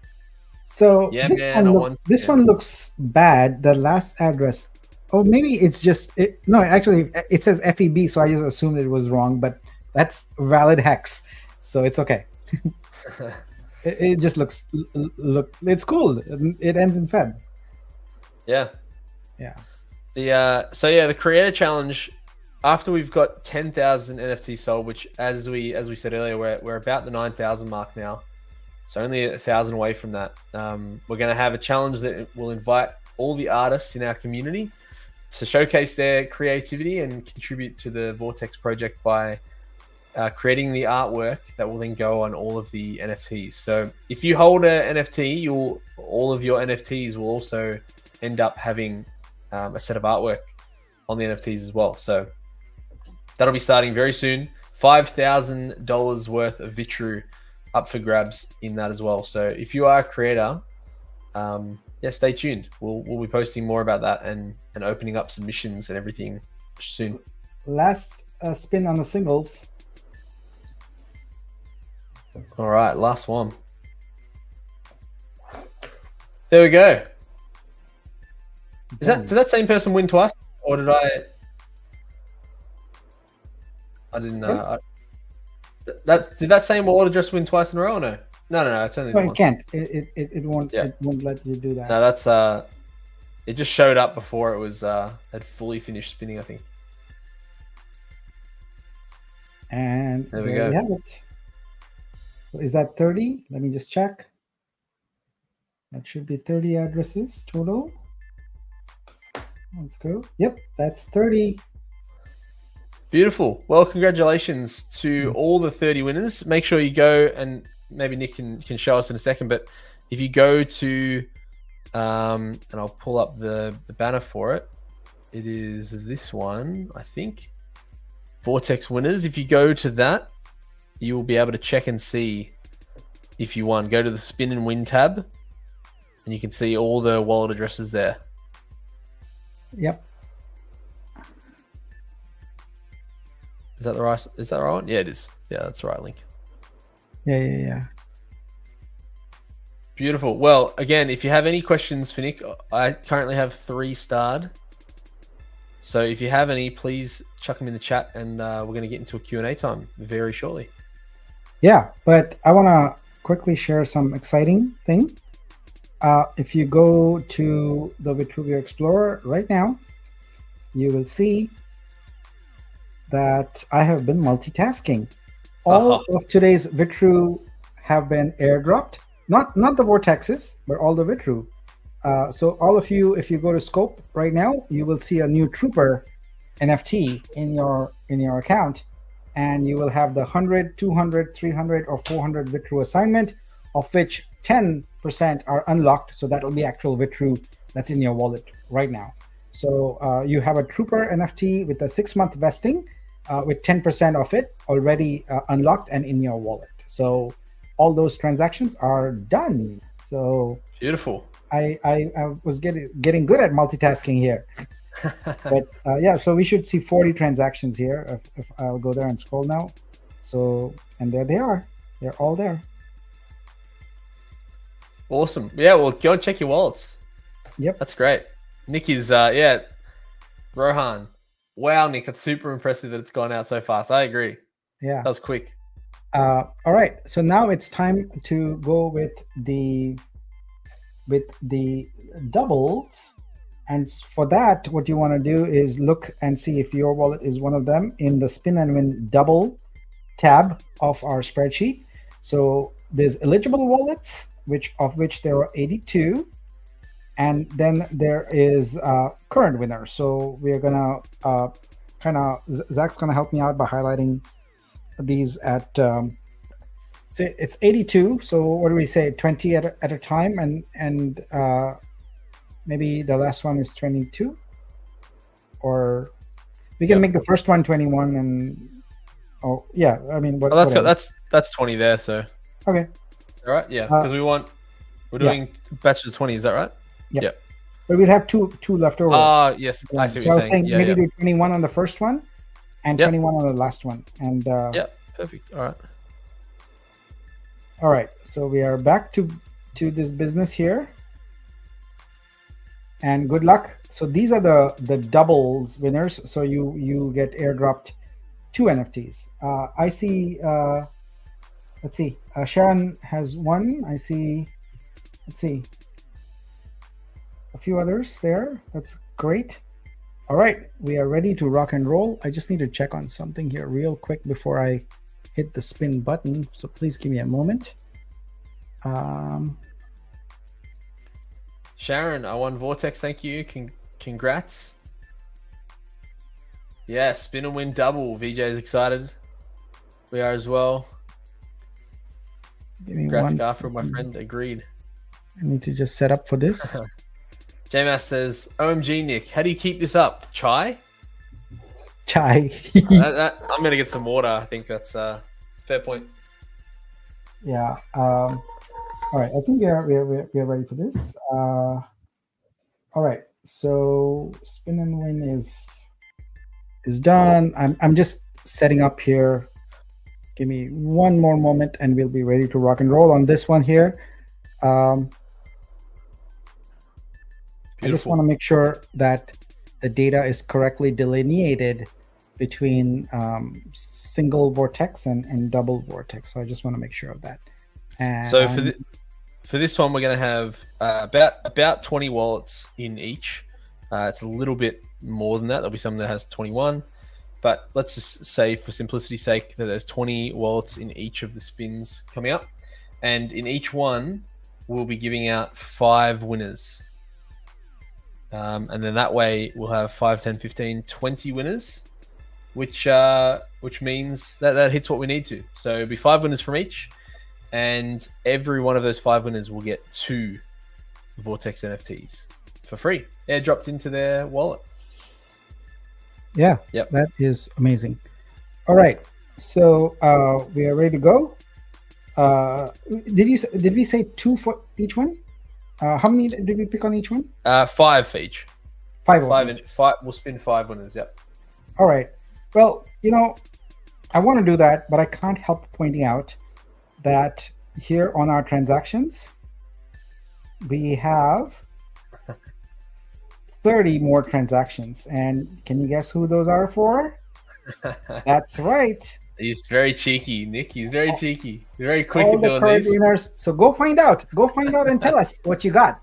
S1: So yeah, this one looks bad. The last address. Oh, maybe it's just no. Actually, it says FEB, so I just assumed it was wrong. But that's valid hex, so it's okay. It just looks it's cool. It ends in Feb.
S2: Yeah.
S1: Yeah.
S2: The creator challenge, after we've got 10,000 NFTs sold, which as we said earlier, we're about the 9,000 mark now, so only 1,000 away from that. We're going to have a challenge that will invite all the artists in our community to showcase their creativity and contribute to the Vortex project by creating the artwork that will then go on all of the NFTs. So if you hold an NFT, all of your NFTs will also end up having a set of artwork on the NFTs as well. So that'll be starting very soon. $5,000 worth of Vitru up for grabs in that as well. So if you are a creator, stay tuned. We'll be posting more about that and opening up submissions and everything soon.
S1: Last spin on the singles.
S2: All right, last one. There we go. Did that same person win twice, or did I? I didn't know. Did that same wallet address win twice in a row? Or no. No. It's only.
S1: No, it can't. It won't. Yeah. It won't let you do that.
S2: No, that's It just showed up before it was had fully finished spinning, I think.
S1: And there we have it. So is that 30? Let me just check. That should be 30 addresses total. Let's go. Yep, that's 30.
S2: Beautiful. Well, congratulations to all the 30 winners. Make sure you go, and maybe Nick can show us in a second, but if you go to, and I'll pull up the banner for it. It is this one, I think. Vortex winners. If you go to that, you will be able to check and see if you won. Go to the spin and win tab, and you can see all the wallet addresses there.
S1: Yep.
S2: Is that the right? Is that the right one? Yeah, it is. Yeah, that's the right link.
S1: Yeah.
S2: Beautiful. Well, again, if you have any questions for Nick, I currently have 3 starred. So if you have any, please chuck them in the chat, and we're going to get into a Q&A time very shortly.
S1: Yeah, but I want to quickly share some exciting thing. If you go to the Vitruvio Explorer right now, you will see that I have been multitasking. All of today's Vitru have been airdropped. Not the vortexes, but all the Vitru. So all of you, if you go to Scope right now, you will see a new Trooper NFT in your account, and you will have the 100, 200, 300, or 400 Vitru assignment, of which 10% are unlocked. So that will be actual Vitru that's in your wallet right now. So you have a Trooper NFT with a 6-month vesting, with 10% of it already unlocked and in your wallet. So all those transactions are done. So
S2: beautiful.
S1: I was getting good at multitasking here. But yeah, so we should see 40 transactions here. If I'll go there and scroll now. So, and there they are. They're all there.
S2: Awesome. Yeah, well, go and check your wallets.
S1: Yep.
S2: That's great. Nick is, Rohan. Wow, Nick, that's super impressive that it's gone out so fast. I agree.
S1: Yeah.
S2: That was quick.
S1: All right. So now it's time to go with the doubles. And for that, what you want to do is look and see if your wallet is one of them in the Spin and Win double tab of our spreadsheet. So there's eligible wallets, of which there are 82. And then there is current winner. So we're gonna Zach's gonna help me out by highlighting these at say it's 82. So what do we say, 20 at a time, and maybe the last one is 22, or we can make the first one 21, and I mean
S2: that's 20 there. So
S1: okay,
S2: all right, yeah, because we're doing batches of 20. Is that right?
S1: Yeah. But we'll have two left over.
S2: Yes.
S1: Yeah.
S2: I see what
S1: so
S2: you're
S1: I was saying
S2: yeah,
S1: maybe do 21 on the first one and 21 on the last one. And
S2: perfect. All right.
S1: All right. So we are back to this business here. And good luck. So these are the doubles winners. So you get airdropped 2 NFTs. I see let's see. Sharon has 1. I see, let's see, a few others there. That's great. All right, we are ready to rock and roll. I just need to check on something here real quick before I hit the spin button. So please give me a moment.
S2: Sharon, I won Vortex. Thank you. Congrats. Yeah, spin and win double. VJ is excited. We are as well. Congrats, Garfield, my friend. Agreed.
S1: I need to just set up for this.
S2: JMass says, OMG, Nick, how do you keep this up? Chai?
S1: Chai.
S2: I'm going to get some water. I think that's a fair point.
S1: Yeah. All right. I think we are ready for this. All right. So spin and win is done. I'm just setting up here. Give me one more moment and we'll be ready to rock and roll on this one here. I just want to make sure that the data is correctly delineated between single vortex and double vortex. So I just want to make sure of that. And
S2: so for this one, we're going to have about 20 wallets in each. It's a little bit more than that. There'll be some that has 21. But let's just say, for simplicity's sake, that there's 20 wallets in each of the spins coming up. And in each one, we'll be giving out 5 winners. And then that way we'll have 5, 10, 15, 20 winners, which means that hits what we need to. So it'll be 5 winners from each, and every one of those 5 winners will get 2 Vortex NFTs for free, airdropped into their wallet.
S1: Yeah,
S2: yep,
S1: that is amazing. All right, so we are ready to go. Did we say 2 for each one? How many did we pick on each one?
S2: 5 for each.
S1: Five of
S2: Five
S1: them.
S2: and five. We'll spin 5 winners. Yep.
S1: All right. Well, I want to do that, but I can't help pointing out that here on our transactions, we have 30 more transactions. And can you guess who those are for? That's right.
S2: He's very cheeky, Nick. He's very cheeky. He's very quick
S1: All
S2: at
S1: the
S2: doing
S1: card
S2: these.
S1: winners. So go find out. Go find out and tell us what you got.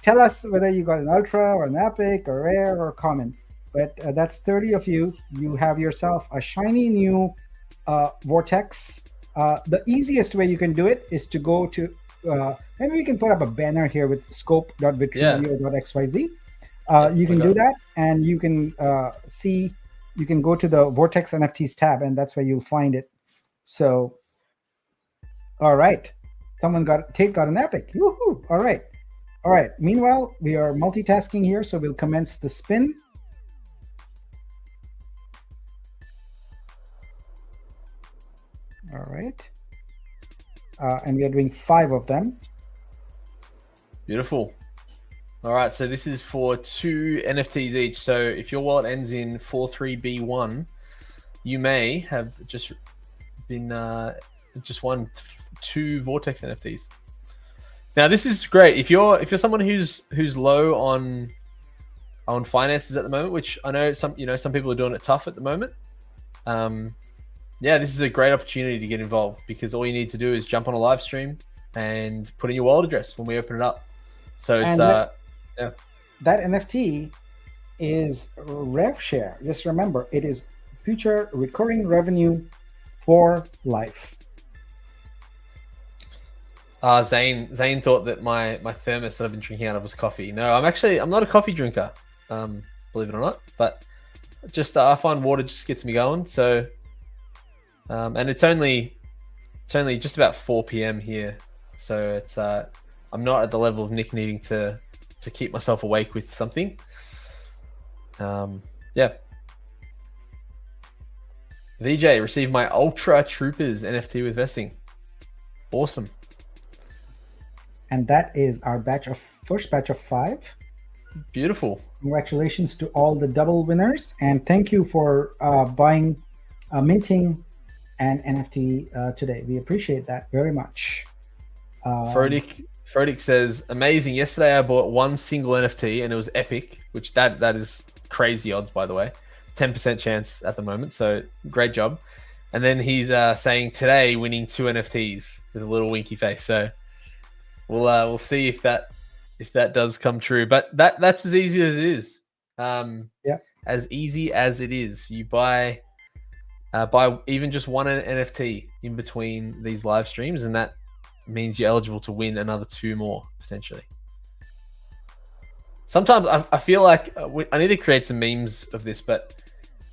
S1: Tell us whether you got an ultra or an epic or rare or common. But that's 30 of you. You have yourself a shiny new Vortex. The easiest way you can do it is to go to, maybe we can put up a banner here with scope.vitruvio.xyz. You can do that, and you can see, you can go to the Vortex NFTs tab, and that's where you'll find it. So, all right. Someone got an epic. Woohoo! All right. All right. Meanwhile, we are multitasking here, so we'll commence the spin. All right. And we are doing 5 of them.
S2: Beautiful. All right, so this is for 2 NFTs each. So if your wallet ends in 43B1, you may have just been just won 2 Vortex NFTs. Now this is great if you're someone who's low on finances at the moment, which I know some people are doing it tough at the moment. Yeah, this is a great opportunity to get involved, because all you need to do is jump on a live stream and put in your wallet address when we open it up. So it's
S1: that NFT is rev share. Just remember, it is future recurring revenue for life.
S2: Zane thought that my thermos that I've been drinking out of was coffee. No, I'm not a coffee drinker, believe it or not. But just I find water just gets me going. So, and it's only just about 4 p.m. here, so it's I'm not at the level of Nick needing to keep myself awake with something. Yeah. VJ received my Ultra Troopers NFT with vesting. Awesome.
S1: And that is our first batch of 5.
S2: Beautiful.
S1: Congratulations to all the double winners, and thank you for minting an NFT today. We appreciate that very much.
S2: Frodic says, amazing. Yesterday I bought 1 single NFT and it was epic, which that is crazy odds, by the way. 10% chance at the moment, so great job. And then he's saying today winning 2 NFTs with a little winky face. So we'll see if that does come true. But that's as easy as it is. As easy as it is. You buy even just 1 NFT in between these live streams, and that means you're eligible to win another 2 more potentially. Sometimes I feel like I need to create some memes of this, but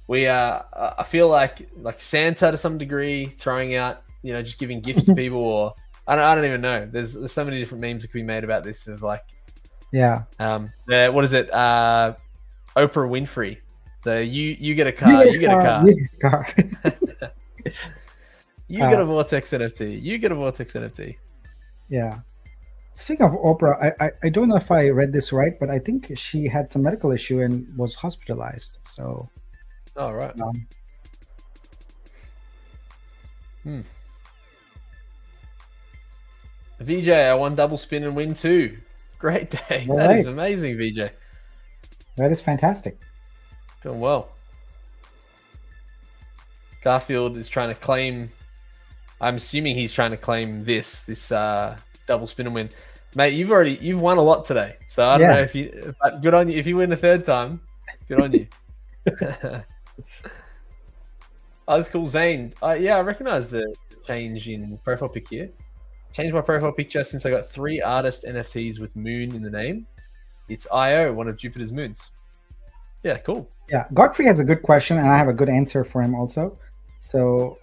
S2: I feel like Santa to some degree, throwing out, just giving gifts to people, or I don't even know. There's so many different memes that could be made about this of what is it? Oprah Winfrey. You get a car, you get a car.
S1: You get a car.
S2: You get a Vortex NFT. You get a Vortex NFT.
S1: Yeah. Speaking of Oprah, I don't know if I read this right, but I think she had some medical issue and was hospitalized. So.
S2: Oh, right. VJ, I won double spin and win 2. Great day. That is amazing, VJ.
S1: That is fantastic.
S2: Doing well. Garfield is trying to claim. I'm assuming he's trying to claim this double spin and win. Mate, you've won a lot today. So I don't know but good on you. If you win the 3rd time, good on you. Oh, that's cool, Zane. I recognize the change in profile pic here. Changed my profile picture since I got 3 artist NFTs with moon in the name. It's Io, one of Jupiter's moons. Yeah, cool. Yeah,
S1: Godfrey has a good question, and I have a good answer for him also. So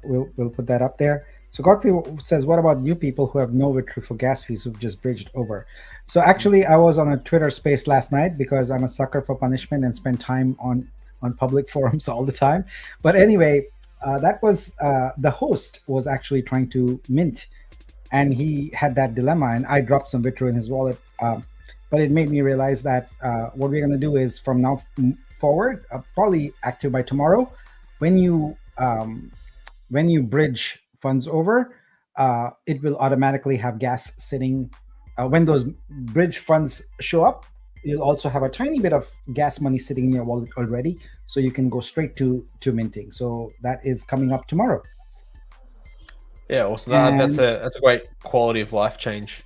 S1: we'll put that up there. So Godfrey says, what about new people who have no Vitru for gas fees who've just bridged over? So actually, I was on a Twitter space last night because I'm a sucker for punishment and spend time on public forums all the time. But anyway, that was the host was actually trying to mint and he had that dilemma, and I dropped some Vitro in his wallet. But it made me realize that what we're going to do is from now forward, probably active by tomorrow, when you bridge funds over, it will automatically have gas sitting. When those bridge funds show up, you'll also have a tiny bit of gas money sitting in your wallet already, so you can go straight to minting. So that is coming up tomorrow.
S2: Yeah, awesome. That's a great quality of life change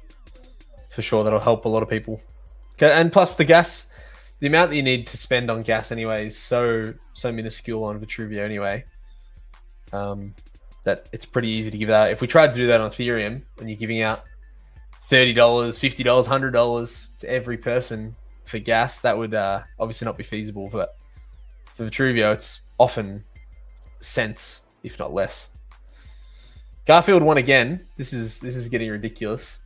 S2: for sure. That'll help a lot of people. Okay, and plus the gas, the amount that you need to spend on gas anyway is so minuscule on Vitruvio anyway. That it's pretty easy to give that. If we tried to do that on Ethereum, and you're giving out $30, $50, $100 to every person for gas, that would obviously not be feasible. But for Vitruvio, it's often cents, if not less. Garfield won again. This is getting ridiculous,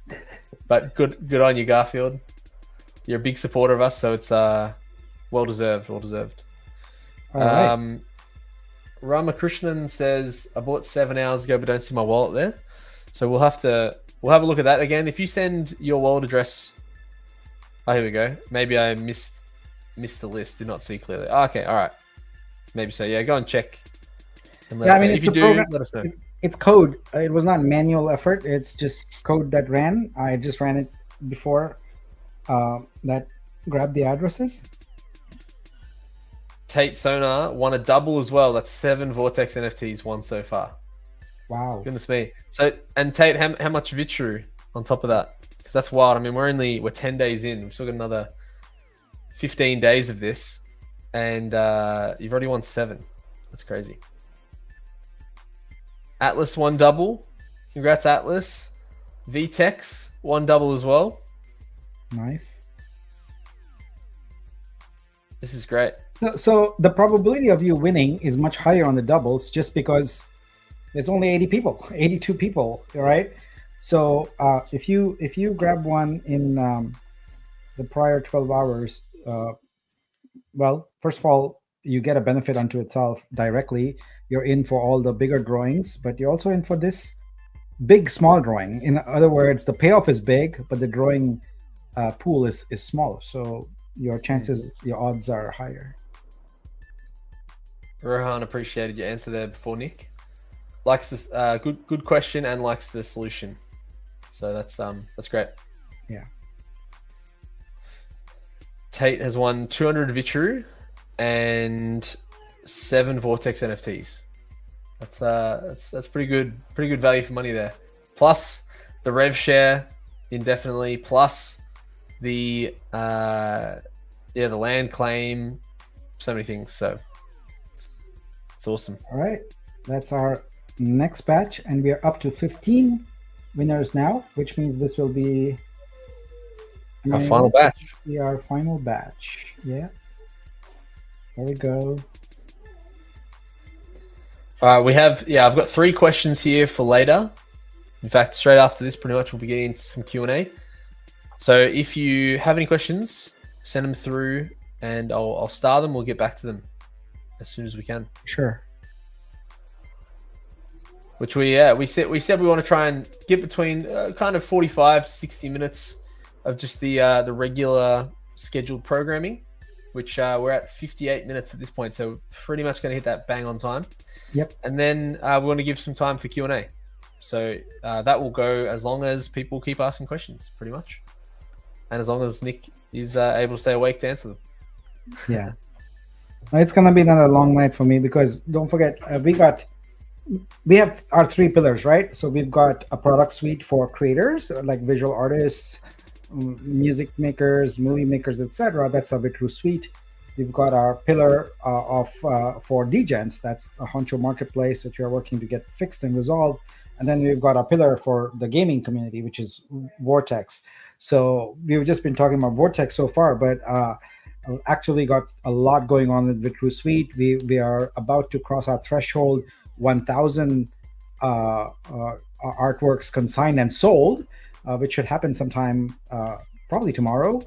S2: but good on you, Garfield. You're a big supporter of us, so it's well deserved. Well deserved.
S1: All right.
S2: Ramakrishnan says, I bought 7 hours ago, but don't see my wallet there. So we'll have a look at that again. If you send your wallet address, here we go. Maybe I missed the list. Did not see clearly. Okay, all right. Maybe so. Yeah, go and check. And if you do,
S1: program.
S2: Let us know.
S1: It's code. It was not manual effort. It's just code that ran. I just ran it before that grabbed the addresses.
S2: Tate Sonar won a double as well. That's 7 Vortex NFTs won so far.
S1: Wow.
S2: Goodness me. So, and Tate, how much Vitru on top of that? Because that's wild. I mean, we're 10 days in. We've still got another 15 days of this, and you've already won 7. That's crazy. Atlas won double. Congrats, Atlas. VTEX won double as well.
S1: Nice.
S2: This is great.
S1: So the probability of you winning is much higher on the doubles, just because there's only 82 people, right? So if you grab one in the prior 12 hours, well, first of all, you get a benefit unto itself directly. You're in for all the bigger drawings, but you're also in for this big small drawing. In other words, the payoff is big, but the drawing pool is small. So your chances, your odds are higher.
S2: Rohan appreciated your answer there before, Nick. Likes this good question and likes the solution. So that's great.
S1: Yeah.
S2: Tate has won 200 Vitru and 7 Vortex NFTs. That's pretty good value for money there. Plus the rev share indefinitely, plus the the land claim, so many things. So it's awesome.
S1: All right, that's our next batch, and we are up to 15 winners now, which means this will be
S2: our final batch.
S1: Our final batch. Yeah. There we go.
S2: All right, I've got 3 questions here for later. In fact, straight after this, pretty much we'll be getting into some Q&A. So if you have any questions, send them through, and I'll star them. We'll get back to them as soon as we can.
S1: Sure.
S2: Which we said we want to try and get between kind of 45 to 60 minutes of just the regular scheduled programming, which we're at 58 minutes at this point, so pretty much going to hit that bang on time.
S1: Yep.
S2: And then we want to give some time for Q&A. So that will go as long as people keep asking questions, pretty much. And as long as Nick is able to stay awake to answer them.
S1: Yeah. It's going to be another long night for me, because don't forget, we have our 3 pillars, right? So we've got a product suite for creators, like visual artists, music makers, movie makers, etc. That's a Vitru suite. We've got our pillar for degens. That's a Honcho marketplace that you're working to get fixed and resolved. And then we've got a pillar for the gaming community, which is Vortex. So we've just been talking about Vortex so far, but actually got a lot going on with Vitru suite. We are about to cross our threshold 1,000 artworks consigned and sold, which should happen sometime probably tomorrow.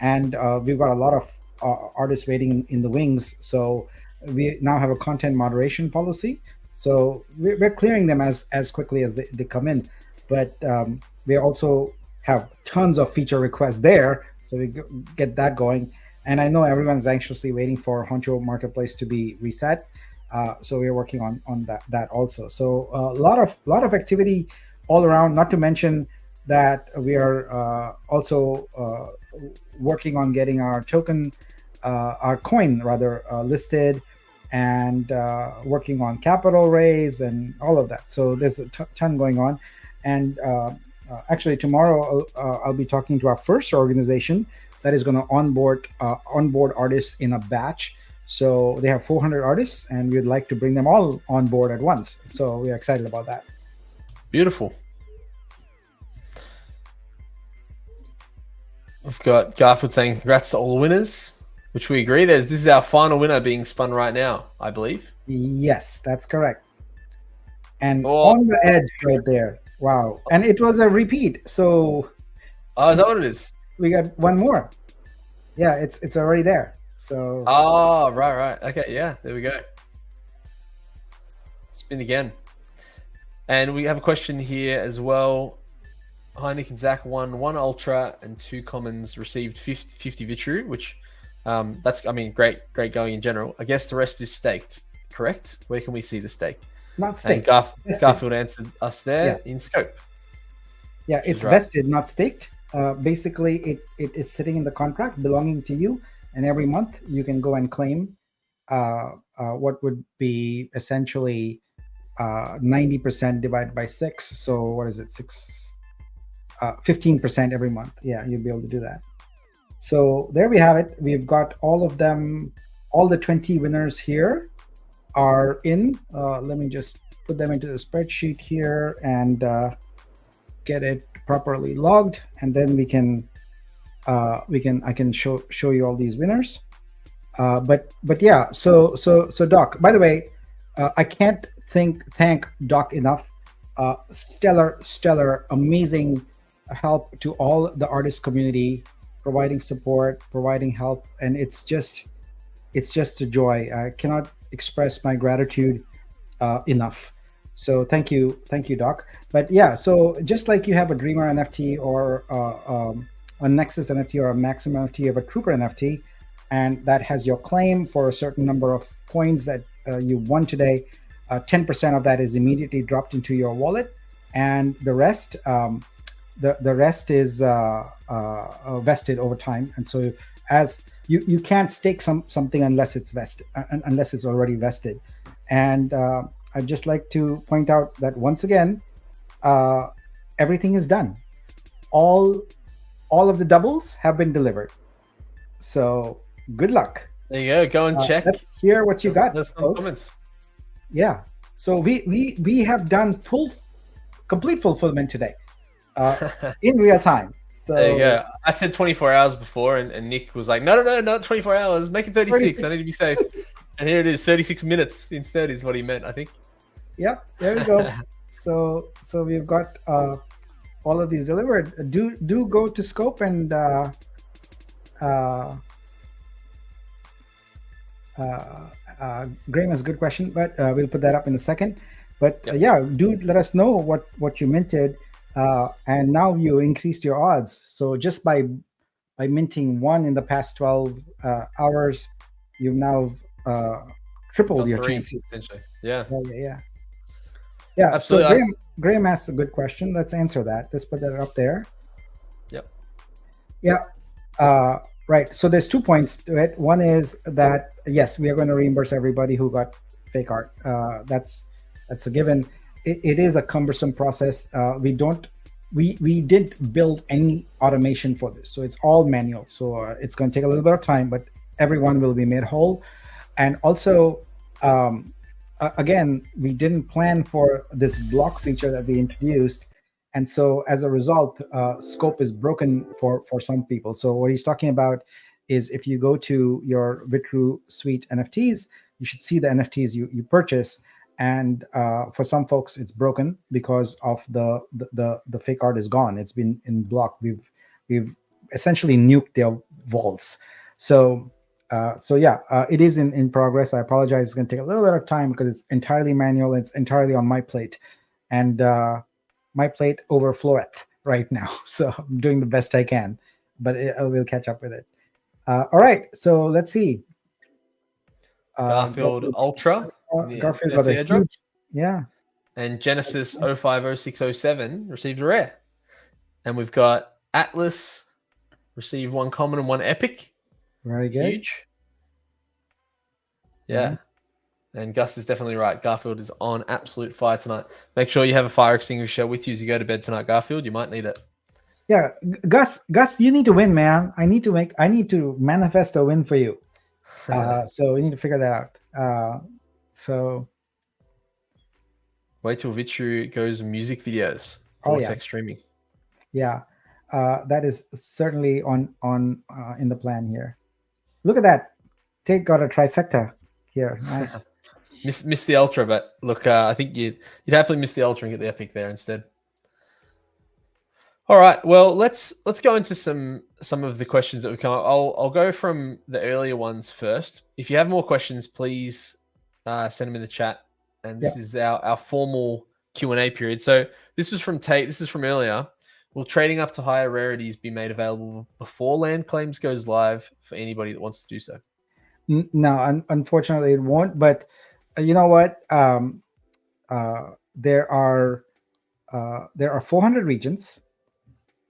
S1: And we've got a lot of artists waiting in the wings. So we now have a content moderation policy. So we're clearing them as quickly as they come in. but we also have tons of feature requests there, so we get that going. And I know everyone's anxiously waiting for Honcho Marketplace to be reset, so we're working on that also. So a lot of activity all around. Not to mention that we are also working on getting our token, our coin rather, listed, and working on capital raise and all of that. So there's a ton going on. And actually, tomorrow I'll be talking to our first organization that is going to onboard artists in a batch. So they have 400 artists, and we'd like to bring them all on board at once. So we're excited about that.
S2: Beautiful. We've got Garfield saying congrats to all the winners, which we agree. This is our final winner being spun right now, I believe.
S1: Yes, that's correct. And on the edge right there. Wow. And it was a repeat. So
S2: is that what it is?
S1: We got one more. Yeah, it's already there. So
S2: right. Okay, yeah, there we go. Spin again. And we have a question here as well. Hi, Nick and Zach. One Ultra and 2 commons received 50 Vitru, which that's, great going in general. I guess the rest is staked, correct? Where can we see the stake?
S1: Not staked.
S2: And Garfield answered us there in scope.
S1: Yeah, it's vested, not staked. Basically, it is sitting in the contract belonging to you, and every month you can go and claim what would be essentially 90% divided by 6. So what is it? 15% every month. Yeah, you'll be able to do that. So there we have it. We've got all of them. All the 20 winners here are in. Let me just put them into the spreadsheet here and get it properly logged, and then I can show you all these winners. But yeah, so Doc, by the way, I can't thank Doc enough. Stellar, amazing help to all the artist community, providing support, providing help, and it's just a joy. I cannot express my gratitude enough. So thank you, Doc. But yeah, so just like you have a Dreamer NFT or a Nexus NFT or a Maxim NFT, you have a Trooper NFT, and that has your claim for a certain number of coins that you won today. 10% of that is immediately dropped into your wallet, and the rest, the rest is vested over time. And so, as you can't stake something unless it's vested, unless it's already vested. And I'd just like to point out that once again, everything is done. All of the doubles have been delivered. So good luck.
S2: There you go. Go and check.
S1: Let's hear what you got.
S2: There's some comments.
S1: Yeah. So we have done complete fulfillment today, in real time. So
S2: there you go. I said 24 hours before, and Nick was like, no, not 24 hours. Make it 36. I need to be safe. And here it is, 36 minutes instead is what he meant, I think.
S1: Yep, there we go. So we've got all of these delivered. Do go to Scope and Graham has a good question, but we'll put that up in a second. But yeah, do let us know what you minted, and now you increased your odds. So just by minting 1 in the past 12 hours, you've now tripled your chances.
S2: Yeah.
S1: Yeah.
S2: Absolutely.
S1: So Graham asked a good question. Let's answer that. Let's put that up there.
S2: Yep.
S1: Yeah. Right. So there's 2 points to it. One is that yes, we are going to reimburse everybody who got fake art. That's a given. It is a cumbersome process. We didn't build any automation for this, so it's all manual. So it's going to take a little bit of time, but everyone will be made whole. And also, again, we didn't plan for this block feature that we introduced. And so as a result, scope is broken for some people. So what he's talking about is if you go to your Vitru Suite NFTs, you should see the NFTs you purchase. And for some folks, it's broken because of the fake art is gone. It's been in block. We've essentially nuked their vaults. So yeah, it is in progress. I apologize. It's going to take a little bit of time because it's entirely manual. It's entirely on my plate. And my plate overfloweth right now. So I'm doing the best I can, but I will catch up with it. All right, so let's see.
S2: Garfield
S1: Garfield,
S2: Ultra in the
S1: Garfield got a
S2: NFT airdrop,
S1: huge, yeah.
S2: and Genesis 050607 received a rare. And we've got Atlas received one common and one epic.
S1: Very good.
S2: Huge. Yeah.
S1: Nice.
S2: And Gus is definitely right. Garfield is on absolute fire tonight. Make sure you have a fire extinguisher with you as you go to bed tonight, Garfield. You might need it.
S1: Yeah, Gus, you need to win, man. I need to manifest a win for you. So we need to figure that out. So
S2: wait till Vitru goes music videos.
S1: Vortex
S2: streaming.
S1: Yeah, that is certainly on in the plan here. Look at that. Tate got a trifecta here. Nice.
S2: Miss the ultra, but look, I think you'd happily miss the ultra and get the epic there instead. All right. Well, let's go into some of the questions that we come up. I'll go from the earlier ones first. If you have more questions, please send them in the chat. And this is our formal Q&A period. So this was from Tate. This is from earlier. Will trading up to higher rarities be made available before land claims goes live for anybody that wants to do so?
S1: No, unfortunately, it won't. But you know what? There are 400 regions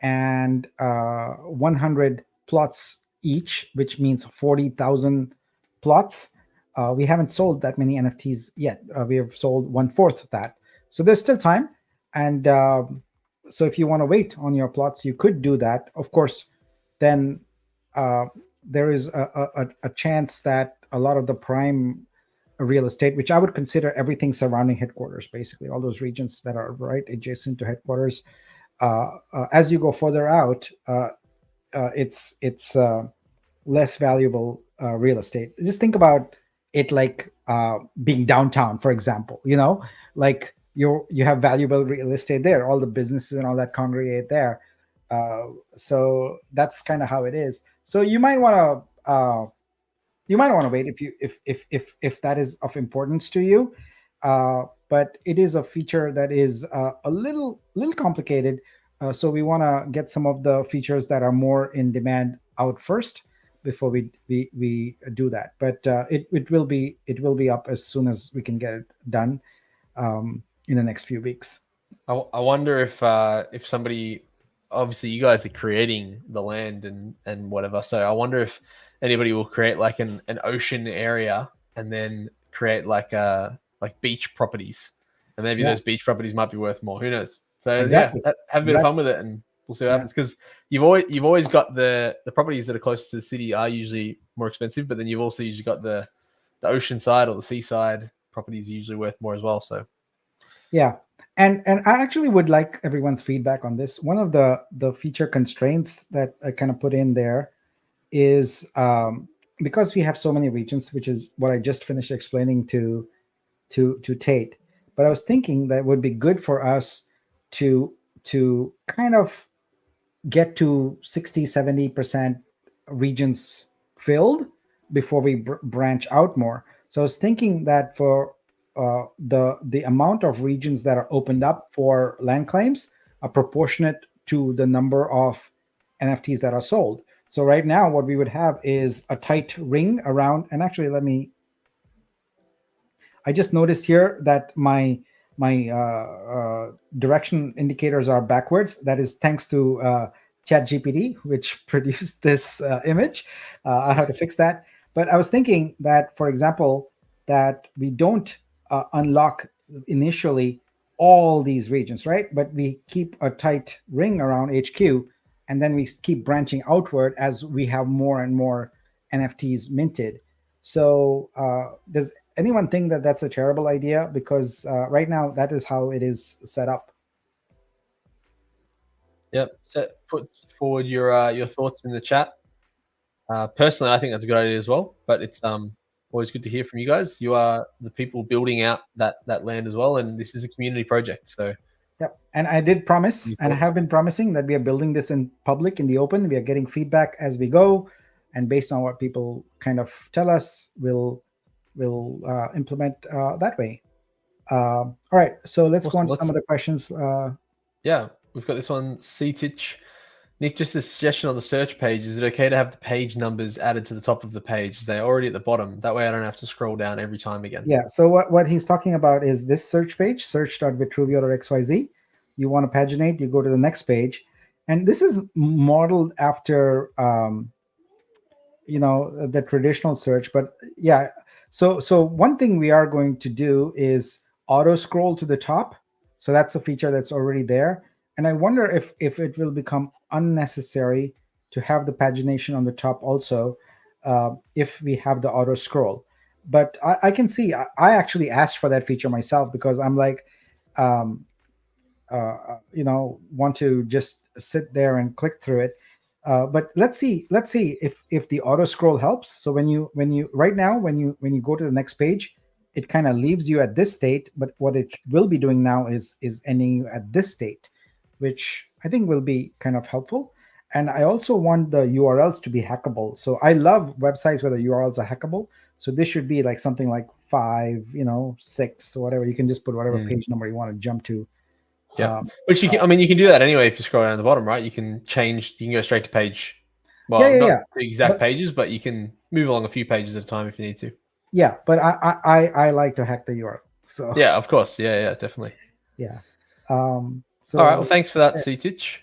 S1: and 100 plots each, which means 40,000 plots. We haven't sold that many NFTs yet. We have sold 1/4 that. So there's still time. And so if you want to wait on your plots, you could do that. Of course, then there is a chance that a lot of the prime real estate, which I would consider everything surrounding headquarters, basically all those regions that are right adjacent to headquarters, as you go further out, it's less valuable real estate. Just think about it like being downtown, for example. Like you have valuable real estate there, all the businesses and all that congregate there. So that's kind of how it is. So you might want to wait if that is of importance to you. But it is a feature that is a little complicated. So we want to get some of the features that are more in demand out first before we do that. But it will be up as soon as we can get it done in the next few weeks.
S2: I wonder if somebody, obviously you guys are creating the land and whatever, so I wonder if anybody will create like an ocean area and then create like beach properties, and maybe those beach properties might be worth more. Who knows? So
S1: Exactly.
S2: have a bit of fun with it, and we'll see what happens. Because you've always got the properties that are closest to the city are usually more expensive, but then you've also usually got the ocean side or the seaside properties are usually worth more as well. So
S1: yeah. And I actually would like everyone's feedback on this. One of the feature constraints that I kind of put in there is because we have so many regions, which is what I just finished explaining to Tate. But I was thinking that it would be good for us to kind of get to 60-70% regions filled before we branch out more. So I was thinking that for the amount of regions that are opened up for land claims are proportionate to the number of NFTs that are sold. So right now, what we would have is a tight ring around. And actually, I just noticed here that my direction indicators are backwards. That is thanks to ChatGPT, which produced this image. I have to fix that. But I was thinking that, for example, that we don't unlock initially all these regions, right? But we keep a tight ring around HQ, and then we keep branching outward as we have more and more NFTs minted. So does anyone think that that's a terrible idea? Because right now that is how it is set up.
S2: Yep. So put forward your thoughts in the chat. Personally, I think that's a good idea as well. But it's always good to hear from you guys. You are the people building out that land as well, and this is a community project. So
S1: yep. And I did promise, and I have been promising that we are building this in public, in the open. We are getting feedback as we go, and based on what people kind of tell us, we'll implement that way. All right, so let's go on to some of the questions.
S2: Yeah, we've got this one, CTitch. Nick, just a suggestion on the search page. Is it okay to have the page numbers added to the top of the page? They're already at the bottom. That way I don't have to scroll down every time again.
S1: Yeah. So what he's talking about is this search page, search.vitruvio.xyz. You want to paginate, you go to the next page. And this is modeled after the traditional search. But yeah, so one thing we are going to do is auto scroll to the top. So that's a feature that's already there. And I wonder if it will become unnecessary to have the pagination on the top also, if we have the auto scroll. But I can see I actually asked for that feature myself because I'm like, um, want to just sit there and click through it. But let's see if the auto scroll helps. So when you right now when you go to the next page, it kind of leaves you at this state. But what it will be doing now is ending you at this state, which I think will be kind of helpful. And I also want the URLs to be hackable. So I love websites where the URLs are hackable. So this should be like something like 5, 6, or whatever. You can just put whatever page number you want to jump to.
S2: Yeah, which you can. I mean, you can do that anyway if you scroll down the bottom, right? You can change. You can go straight to page.
S1: Yeah,
S2: Well,
S1: yeah,
S2: not
S1: yeah.
S2: the exact
S1: But
S2: pages, but you can move along a few pages at a time if you need to.
S1: yeah, but I like to hack the URL. So
S2: Yeah, of course. Yeah, definitely.
S1: yeah.
S2: All right. Well,
S1: So
S2: thanks for that, CTitch.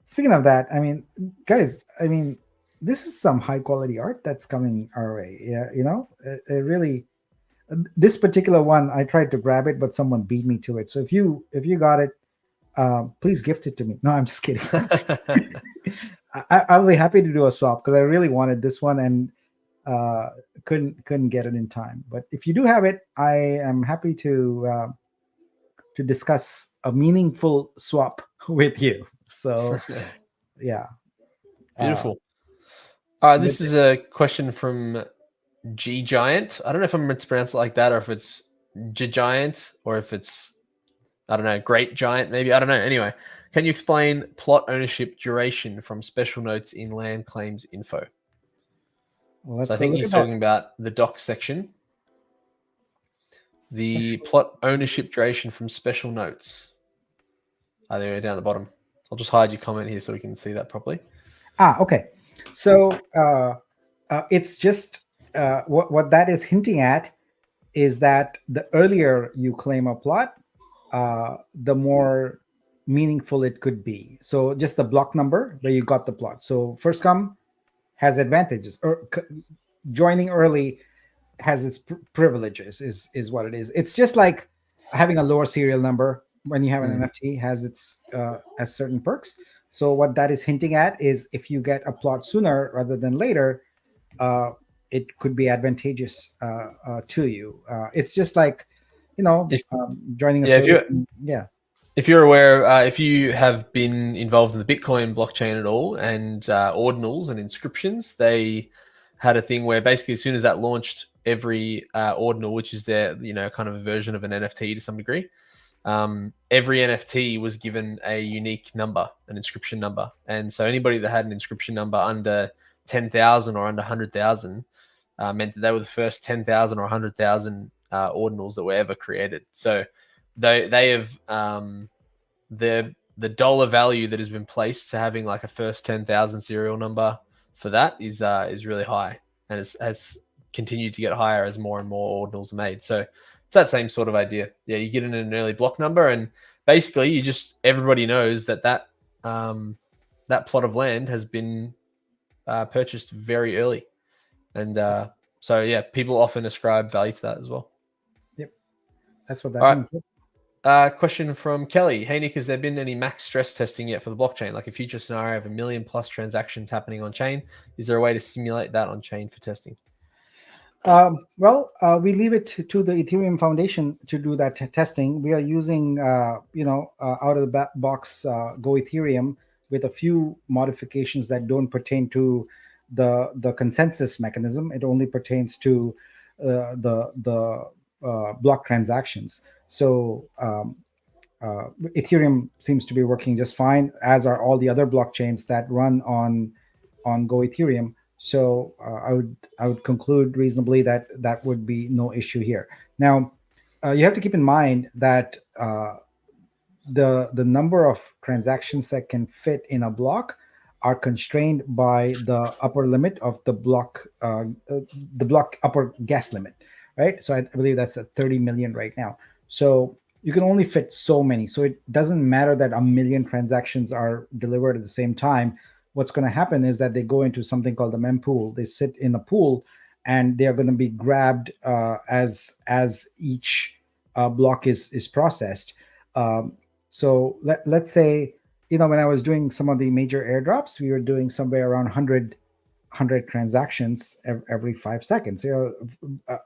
S1: speaking of that, I mean, guys, I mean, this is some high quality art that's coming our way. Yeah, it really. This particular one, I tried to grab it, but someone beat me to it. So if you got it, please gift it to me. No, I'm just kidding. I'll be happy to do a swap because I really wanted this one and uh, couldn't get it in time. But if you do have it, I am happy to discuss a meaningful swap with you. So yeah. Uh,
S2: Beautiful. All right.
S1: but
S2: This is a question from G Giant. I don't know if I'm meant to pronounce it like that or if it's G Giant or if it's, I don't know, Great Giant, maybe. I don't know. Anyway, can you explain plot ownership duration from special notes in land claims info?
S1: well,
S2: So
S1: let's
S2: I
S1: go
S2: think
S1: look
S2: he's
S1: at that.
S2: talking about the docs section, the plot ownership duration from special notes. Oh, there, down the bottom. I'll just hide your comment here so we can see that properly.
S1: Okay. So it's just what that is hinting at is that the earlier you claim a plot, the more meaningful it could be. So just the block number where you got the plot. So first come has advantages, or joining early has its privileges. Is what it is. It's just like having a lower serial number when you have an NFT has its has certain perks. So what that is hinting at is if you get a plot sooner rather than later, uh, it could be advantageous to you. It's just like,
S2: If,
S1: joining a
S2: yeah,
S1: service. Yeah.
S2: if you're aware, if you have been involved in the Bitcoin blockchain at all and ordinals and inscriptions, they had a thing where basically as soon as that launched, every ordinal, which is their kind of a version of an NFT to some degree, every NFT was given a unique number, an inscription number, and so anybody that had an inscription number under 10,000 or under 100,000 meant that they were the first 10,000 or 100,000 ordinals that were ever created. So they have the dollar value that has been placed to having like a first 10,000 serial number for that is really high, and has continued to get higher as more and more ordinals are made. So it's that same sort of idea. Yeah, you get in an early block number, and basically you just everybody knows that that plot of land has been purchased very early, and so yeah, people often ascribe value to that as well.
S1: Yep. That's what
S2: All
S1: that
S2: right.
S1: means. Yep.
S2: Question from Kelly. Hey, Nick, has there been any max stress testing yet for the blockchain? Like a future scenario of 1 million plus transactions happening on chain? Is there a way to simulate that on chain for testing?
S1: Well, we leave it to the Ethereum Foundation to do that testing. We are using, out of the box Go Ethereum with a few modifications that don't pertain to the consensus mechanism. It only pertains to the block transactions. So Ethereum seems to be working just fine, as are all the other blockchains that run on Go Ethereum. So I would conclude reasonably that that would be no issue here. Now, you have to keep in mind that the number of transactions that can fit in a block are constrained by the upper limit of the block upper gas limit, right? So I believe that's at 30 million right now. So you can only fit so many. So it doesn't matter that a million transactions are delivered at the same time. What's going to happen is that they go into something called the mempool. They sit in a pool, and they are going to be grabbed as each block is processed. Um, let's say, when I was doing some of the major airdrops, we were doing somewhere around 100 transactions every 5 seconds.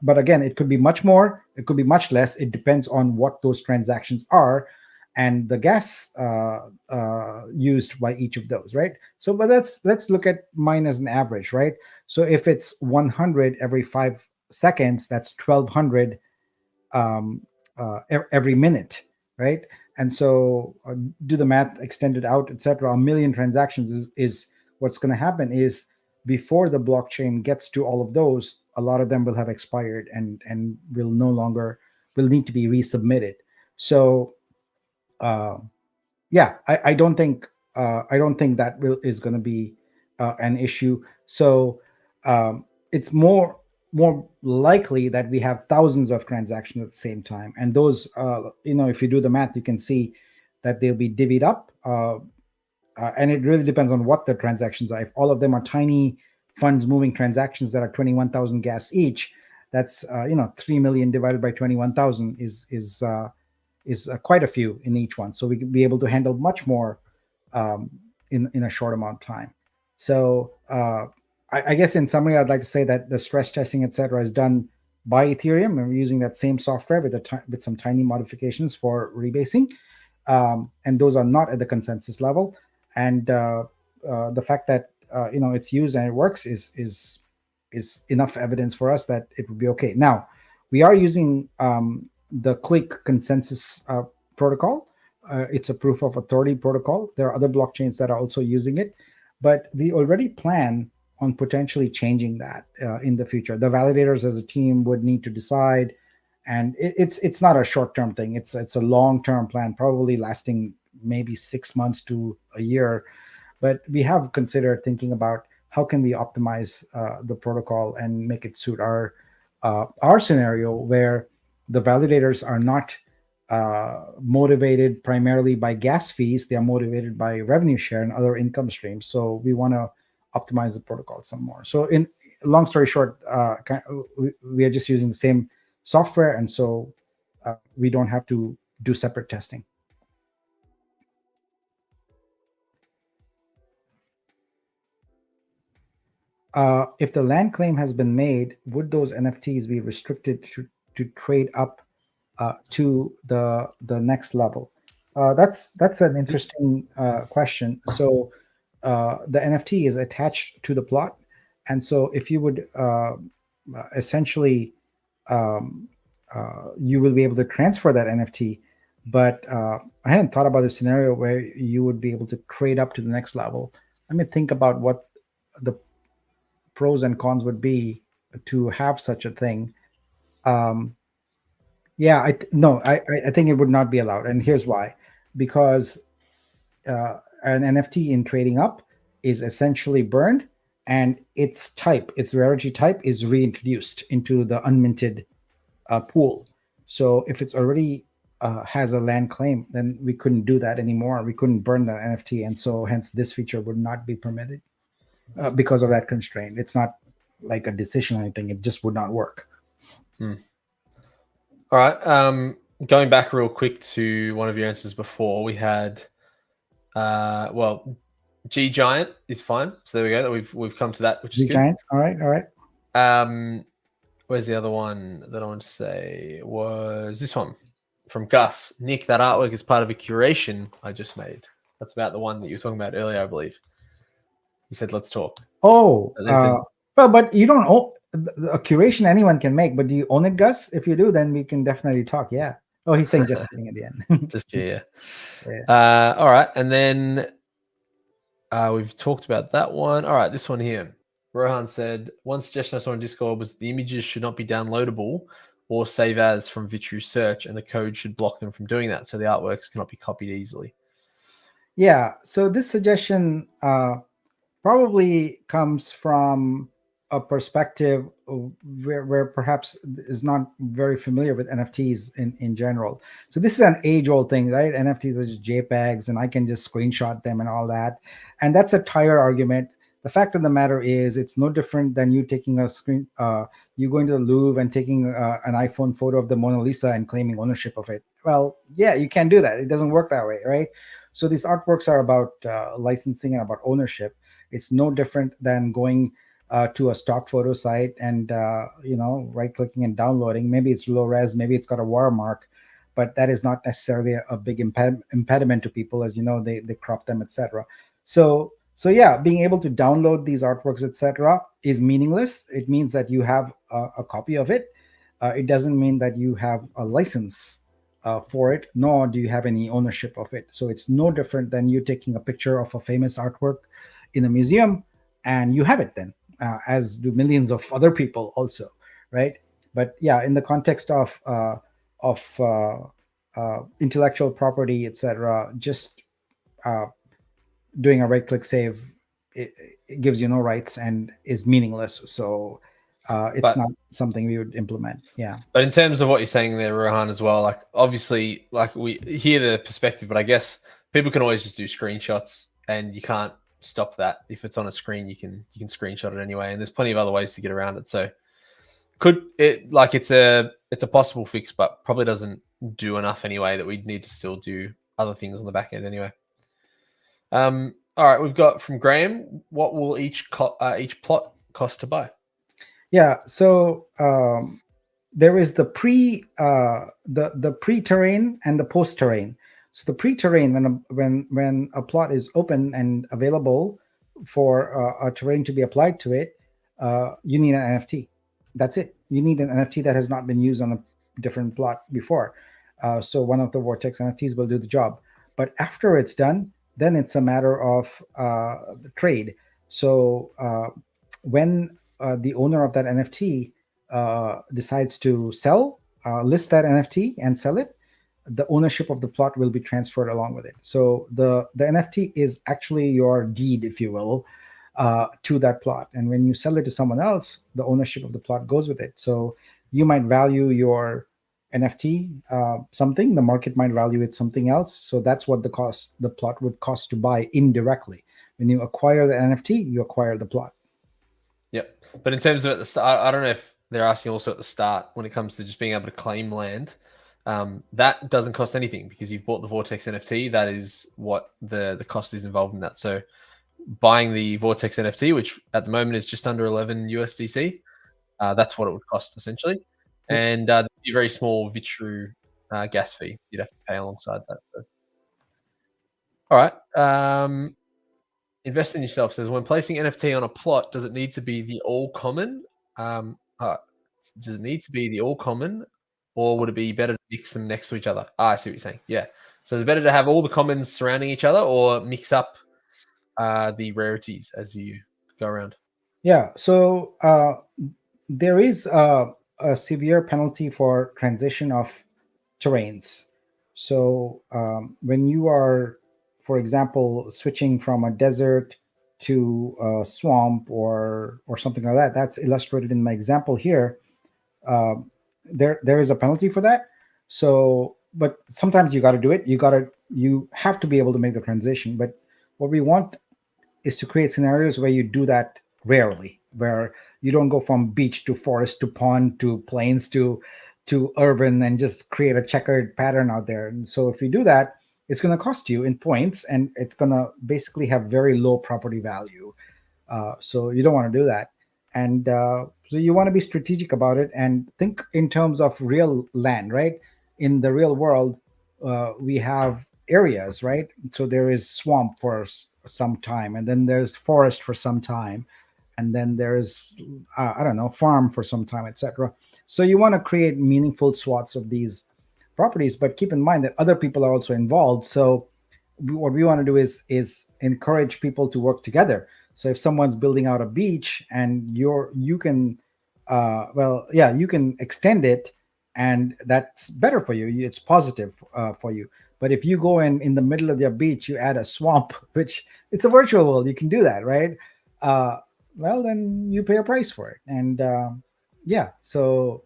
S1: But again, it could be much more, it could be much less. It depends on what those transactions are and the gas used by each of those, right? So, but let's look at mine as an average, right? So if it's 100 every 5 seconds, that's 1200 um, every minute, right? And so do the math, extended out, etc. A million transactions is what's going to happen is before the blockchain gets to all of those, a lot of them will have expired and will no longer will need to be resubmitted. So uh, yeah, I don't think that is going to be an issue. So it's more likely that we have thousands of transactions at the same time, and those if you do the math, you can see that they'll be divvied up, and it really depends on what the transactions are. If all of them are tiny funds moving transactions that are 21,000 gas each, that's 3 million divided by 21,000 is quite a few in each one. So we can be able to handle much more um, in a short amount of time. So I guess in summary, I'd like to say that the stress testing, etc., is done by Ethereum, and we're using that same software with some tiny modifications for rebasing, and those are not at the consensus level. And the fact that it's used and it works is enough evidence for us that it would be okay. Now, we are using the Click consensus protocol. It's a proof of authority protocol. There are other blockchains that are also using it, but we already plan on potentially changing that in the future. The validators as a team would need to decide, and it's not a short term thing. It's a long term plan, probably lasting maybe 6 months to a year. But we have considered thinking about how can we optimize the protocol and make it suit our scenario where the validators are not motivated primarily by gas fees. They are motivated by revenue share and other income streams. So we want to optimize the protocol some more. So in long story short, we are just using the same software, and so we don't have to do separate testing. If the land claim has been made, would those NFTs be restricted to trade up to the next level? That's an interesting question. So the NFT is attached to the plot, and so if you would essentially you will be able to transfer that NFT. But I hadn't thought about a scenario where you would be able to trade up to the next level. Let me think about what the pros and cons would be to have such a thing. Um, yeah, no, I think it would not be allowed, and here's why: because an NFT in trading up is essentially burned, and its rarity type, is reintroduced into the unminted pool. So if it's already has a land claim, then we couldn't do that anymore. We couldn't burn that NFT, and so hence this feature would not be permitted because of that constraint. It's not like a decision or anything; it just would not work.
S2: All right. Going back real quick to one of your answers before, we had G Giant is fine. So there we go. That we've come to that, which is
S1: G
S2: good.
S1: Giant. All right. All right.
S2: Where's the other one that I want to say? Was this one from Gus? Nick, that artwork is part of a curation I just made. That's about the one that you were talking about earlier, I believe. He said, "Let's talk."
S1: Oh, well, but you don't own a curation. Anyone can make, but do you own it, Gus? If you do, then we can definitely talk. Yeah. Oh, he's saying just kidding at the end.
S2: Just yeah.
S1: Yeah.
S2: All right, and then we've talked about that one. All right, this one here. Rohan said, one suggestion I saw on Discord was the images should not be downloadable or save as from Vitru search, and the code should block them from doing that, so the artworks cannot be copied easily.
S1: Yeah. So this suggestion probably comes from a perspective where perhaps is not very familiar with NFTs in general. So this is an age-old thing, right? NFTs are just JPEGs, and I can just screenshot them and all that, and that's a tire argument. The fact of the matter is, it's no different than you taking a you going to the Louvre and taking an iPhone photo of the Mona Lisa and claiming ownership of it. Well, yeah, you can do that. It doesn't work that way, right? So these artworks are about licensing and about ownership. It's no different than going to a stock photo site and right clicking and downloading. Maybe it's low res, maybe it's got a watermark, but that is not necessarily a big impediment to people. As you know, they crop them, etc. So yeah, being able to download these artworks, etc., is meaningless. It means that you have a copy of it. It doesn't mean that you have a license for it, nor do you have any ownership of it. So it's no different than you taking a picture of a famous artwork in a museum, and you have it then, as do millions of other people also, right? But yeah, in the context of intellectual property, etc., just uh, doing a right click save, it gives you no rights and is meaningless. So it's
S2: But
S1: not something we would implement. Yeah.
S2: But in terms of what you're saying there, Rohan, as well, like obviously, like we hear the perspective, but I guess people can always just do screenshots, and you can't stop that. If it's on a screen, you can screenshot it anyway, and there's plenty of other ways to get around it. So could it like it's a possible fix, but probably doesn't do enough anyway that we'd need to still do other things on the back end anyway. All right, we've got from Graham. What will each plot cost to buy?
S1: Yeah. So there is the the pre-terrain and the post-terrain. So the pre-terrain, when a plot is open and available for a terrain to be applied to it, you need an NFT. That's it. You need an NFT that has not been used on a different plot before. So one of the Vortex NFTs will do the job. But after it's done, then it's a matter of the trade. So when the owner of that NFT decides to list that NFT and sell it, the ownership of the plot will be transferred along with it. So the NFT is actually your deed, if you will, to that plot. And when you sell it to someone else, the ownership of the plot goes with it. So you might value your NFT something, the market might value it something else. So that's what the plot would cost to buy indirectly. When you acquire the NFT, you acquire the plot.
S2: Yep. But in terms of at the start, I don't know if they're asking also at the start when it comes to just being able to claim land. That doesn't cost anything because you've bought the Vortex NFT. That is what the cost is involved in that. So buying the Vortex NFT, which at the moment is just under 11 USDC, that's what it would cost essentially. And there'd be a very small Vitru gas fee you'd have to pay alongside that. So. All right. Invest in yourself says, when placing NFT on a plot, does it need to be the all common? Does it need to be the all common, or would it be better to mix them next to each other? I see what you're saying. Yeah. So it's better to have all the commons surrounding each other, or mix up the rarities as you go around.
S1: Yeah. So there is a severe penalty for transition of terrains. So when you are, for example, switching from a desert to a swamp or something like that, that's illustrated in my example here. There is a penalty for that. So, but sometimes you got to do it. You have to be able to make the transition. But what we want is to create scenarios where you do that rarely, where you don't go from beach to forest to pond to plains to urban and just create a checkered pattern out there. And so if you do that, it's going to cost you in points, and it's going to basically have very low property value. So you don't want to do that. And so you want to be strategic about it and think in terms of real land, right? In the real world, we have areas, right? So there is swamp for some time, and then there's forest for some time, and then there's I don't know, farm for some time, etc. So you want to create meaningful swaths of these properties, but keep in mind that other people are also involved. So what we want to do is encourage people to work together. So if someone's building out a beach and you can you can extend it, and that's better for you. It's positive for you. But if you go in the middle of your beach, you add a swamp, which it's a virtual world, you can do that, right? uh, well, then you pay a price for it. And yeah, so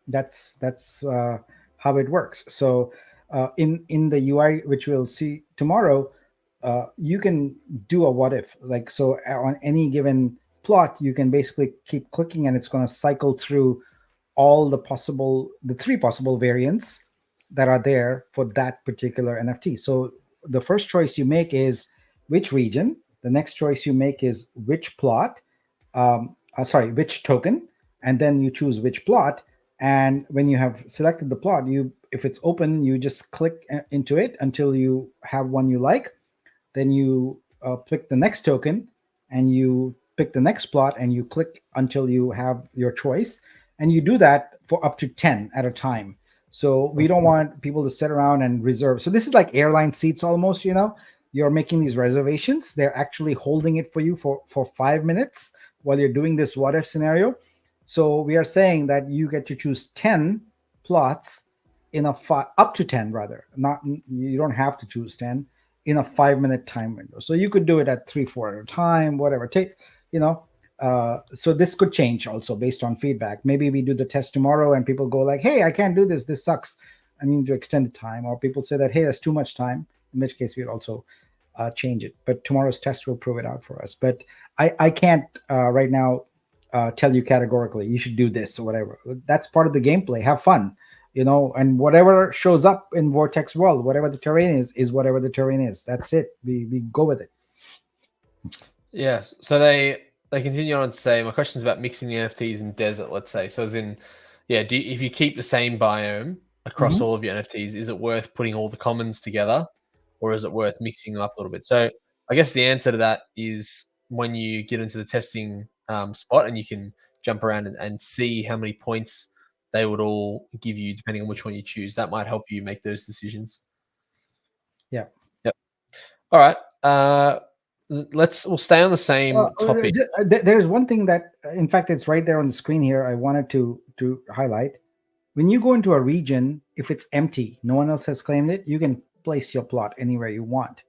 S1: that's how it works. So in the UI, which we'll see tomorrow, you can do a what if. Like, so on any given plot, you can basically keep clicking, and it's going to cycle through all the three possible variants that are there for that particular NFT. So the first choice you make is which region. The next choice you make is which plot, sorry, which token, and then you choose which plot. And when you have selected the plot, you, if it's open, you just click into it until you have one you like. Then you pick the next token, and you pick the next plot, and you click until you have your choice. And you do that for up to 10 at a time. So we don't want people to sit around and reserve. So this is like airline seats almost, you know. You're making these reservations. They're actually holding it for you for 5 minutes while you're doing this what if scenario. So we are saying that you get to choose 10 plots in up to 10, rather. Not, you don't have to choose 10 in a 5 minute time window. So you could do it at 3, 4 at a time, whatever. Take, you know, so this could change also based on feedback. Maybe we do the test tomorrow and people go like, hey, I can't do this. This sucks. I need to extend the time. Or people say that, hey, that's too much time, in which case we'd also change it. But tomorrow's test will prove it out for us. But I can't right now tell you categorically, you should do this or whatever. That's part of the gameplay. Have fun, you know, and whatever shows up in Vortex world, whatever the terrain is whatever the terrain is. That's it. We go with it.
S2: Yeah. So they continue on to say, my question is about mixing the NFTs in desert, let's say. So as in, yeah, if you keep the same biome across
S1: Mhm.
S2: all of your NFTs, is it worth putting all the commons together, or is it worth mixing them up a little bit? So I guess the answer to that is when you get into the testing spot and you can jump around and see how many points they would all give you depending on which one you choose. That might help you make those decisions.
S1: Yeah.
S2: Yep. All right. We'll stay on the same topic.
S1: There's one thing that, in fact, it's right there on the screen here. I wanted to highlight. When you go into a region, if it's empty, no one else has claimed it, you can place your plot anywhere you want.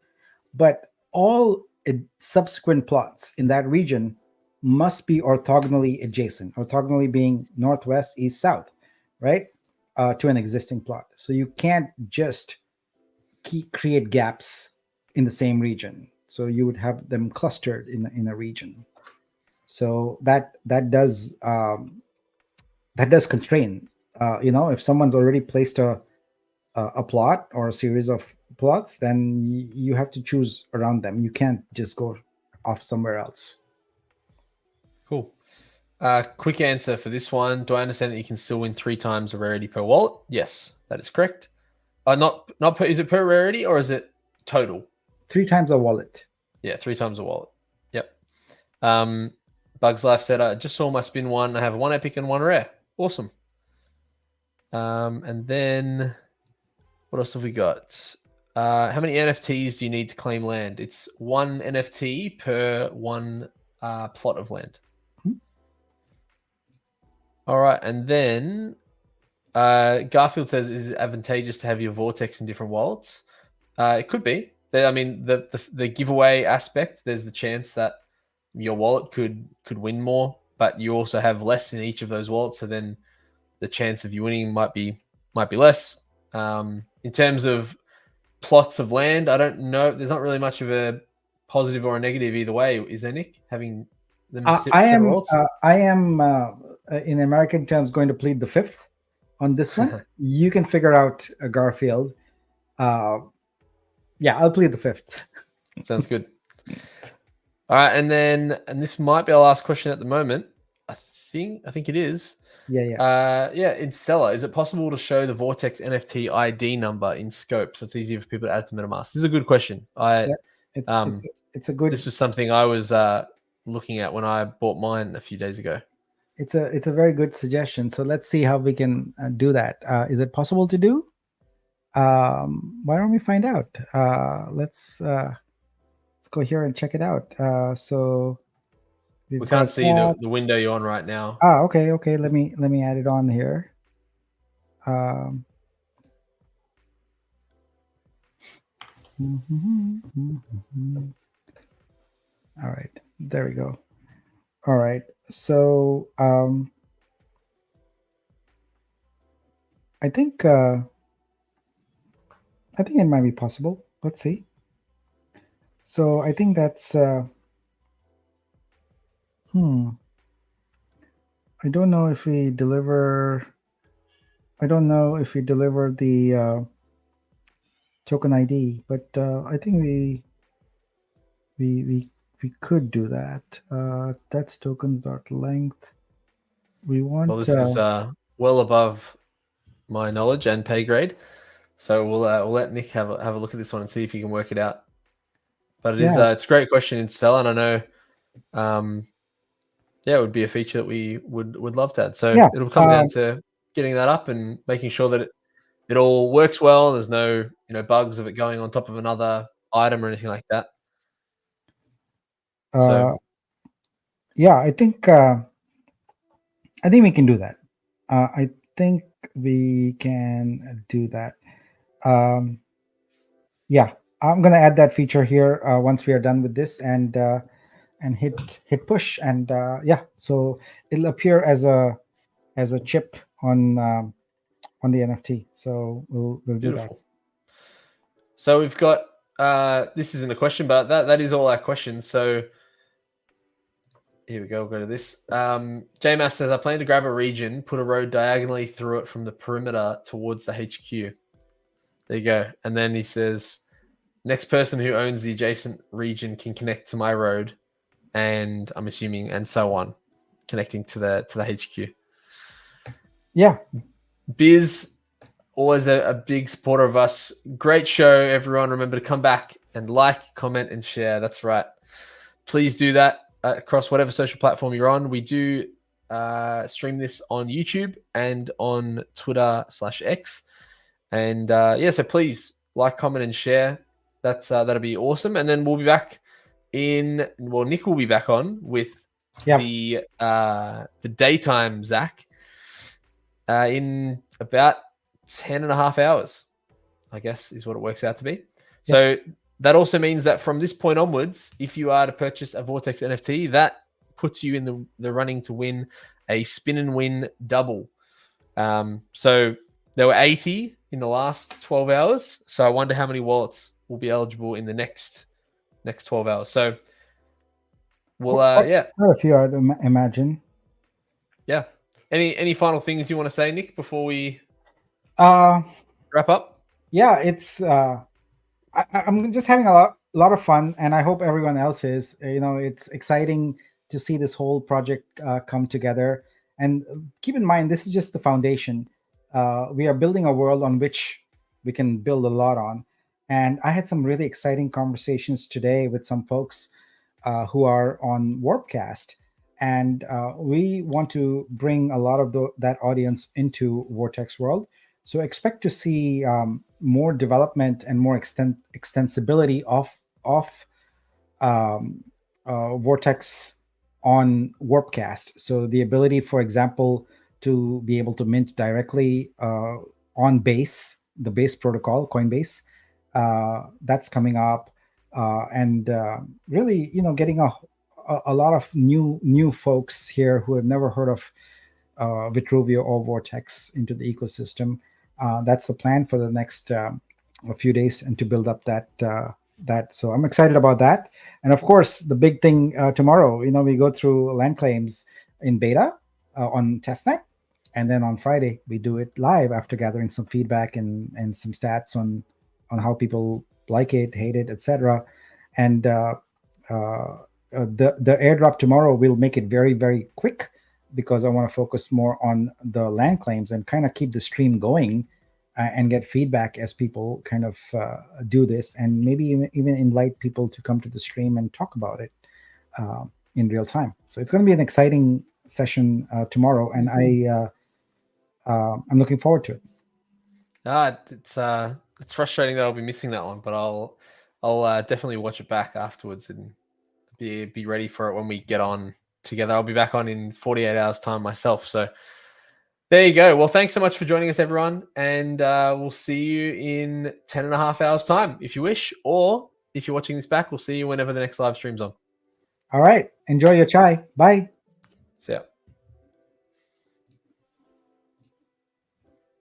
S1: But all subsequent plots in that region must be orthogonally adjacent. Orthogonally being northwest, east, south, right? To an existing plot. So you can't just create gaps in the same region. So you would have them clustered in a region. So that does constrain. You know, if someone's already placed a plot or a series of plots, then you have to choose around them. You can't just go off somewhere else.
S2: Cool. Quick answer for this one. Do I understand that you can still win 3 times the rarity per wallet? Yes, that is correct. Not per, is it per rarity or is it total?
S1: 3 times a wallet.
S2: Yeah, 3 times a wallet. Yep. Bugs Life said, I just saw my spin one. I have 1 epic and 1 rare. Awesome. And then what else have we got? How many NFTs do you need to claim land? It's 1 NFT per 1 plot of land. All right, and then Garfield says, is it advantageous to have your Vortex in different wallets? It could be. I mean, the giveaway aspect, there's the chance that your wallet could win more, but you also have less in each of those wallets, so then the chance of you winning might be less. In terms of plots of land, I don't know. There's not really much of a positive or a negative either way, is there, Nick? Having them in separate wallets?
S1: I am in American terms going to plead the fifth on this one. You can figure out Garfield. Yeah, I'll plead the fifth.
S2: Sounds good. All right, and this might be our last question at the moment. I think it is.
S1: Yeah.
S2: In Seller, is it possible to show the Vortex NFT ID number in scope so it's easier for people to add to MetaMask? This is a good question.
S1: It's a good.
S2: This was something I was looking at when I bought mine a few days ago.
S1: It's a very good suggestion. So let's see how we can do that. Is it possible to do? Why don't we find out? Let's go here and check it out. So
S2: we can't see the window you're on right now.
S1: Okay. Let me add it on here. Um, all right, there we go. All right, so I think uh, I think it might be possible. Let's see. So I think that's hmm. I don't know if we deliver. I don't know if we deliver the token ID, but I think we we we could do that. That's tokens dot length. We
S2: Well,
S1: want
S2: this is well above my knowledge and pay grade. So we'll let Nick have a look at this one and see if he can work it out. But it is
S1: yeah
S2: it's a great question in Stellar, and I know yeah, it would be a feature that we would love to add. So
S1: yeah
S2: it'll come down to getting that up and making sure that it all works well. There's no bugs of it going on top of another item or anything like that. So
S1: uh, yeah. I think we can do that. I think we can do that. Um, yeah, I'm gonna add that feature here once we are done with this, and hit push, and yeah, so it'll appear as a chip on the NFT. So we'll do that.
S2: beautiful. So we've got this isn't a question, but that is all our questions. So here we go. We'll go to this. JMass says, I plan to grab a region, put a road diagonally through it from the perimeter towards the HQ. There you go. And then he says, next person who owns the adjacent region can connect to my road, and I'm assuming, and so on, connecting to the HQ.
S1: Yeah,
S2: Biz, always a big supporter of us. Great show, everyone. Remember to come back and like, comment, and share. That's right. Please do that across whatever social platform you're on. We do stream this on YouTube and on Twitter/X. And yeah, so please like, comment, and share. That'll be awesome. And then we'll be back Nick will be back on with
S1: yeah,
S2: the daytime Zach in about 10 and a half hours, I guess is what it works out to be. So that also means that from this point onwards, if you are to purchase a Vortex NFT, that puts you in the running to win a spin and win double. So there were 80 in the last 12 hours. So I wonder how many wallets will be eligible in the next 12 hours. So we'll
S1: quite a few, I'd imagine.
S2: yeah. Any final things you want to say, Nick, before we
S1: Uh,
S2: wrap up?
S1: yeah, it's I'm just having a lot of fun, and I hope everyone else is. It's exciting to see this whole project come together. And keep in mind, this is just the foundation. We are building a world on which we can build a lot on. And I had some really exciting conversations today with some folks who are on Warpcast, and we want to bring a lot of that audience into Vortex World. So expect to see more development and more extensibility of Vortex on Warpcast. So the ability, for example, to be able to mint directly on Base, the Base protocol, Coinbase, that's coming up, and really, getting a lot of new folks here who have never heard of Vitruvio or Vortex into the ecosystem. That's the plan for the next a few days, and to build up that. So I'm excited about that. And of course, the big thing tomorrow, we go through land claims in beta on testnet, and then on Friday we do it live after gathering some feedback and some stats on how people like it, hate it, etc. And the airdrop tomorrow will make it very, very quick, because I want to focus more on the land claims and kind of keep the stream going and get feedback as people kind of do this, and maybe even invite people to come to the stream and talk about it in real time. So it's going to be an exciting session tomorrow, and I'm looking forward to it.
S2: It's frustrating that I'll be missing that one, but I'll definitely watch it back afterwards and be ready for it when we get on together. I'll be back on in 48 hours time myself. So There you go. Well, thanks so much for joining us, everyone. And we'll see you in 10 and a half hours time, if you wish. Or if you're watching this back, we'll see you whenever the next live stream's on.
S1: All right. Enjoy your chai. Bye.
S2: See ya.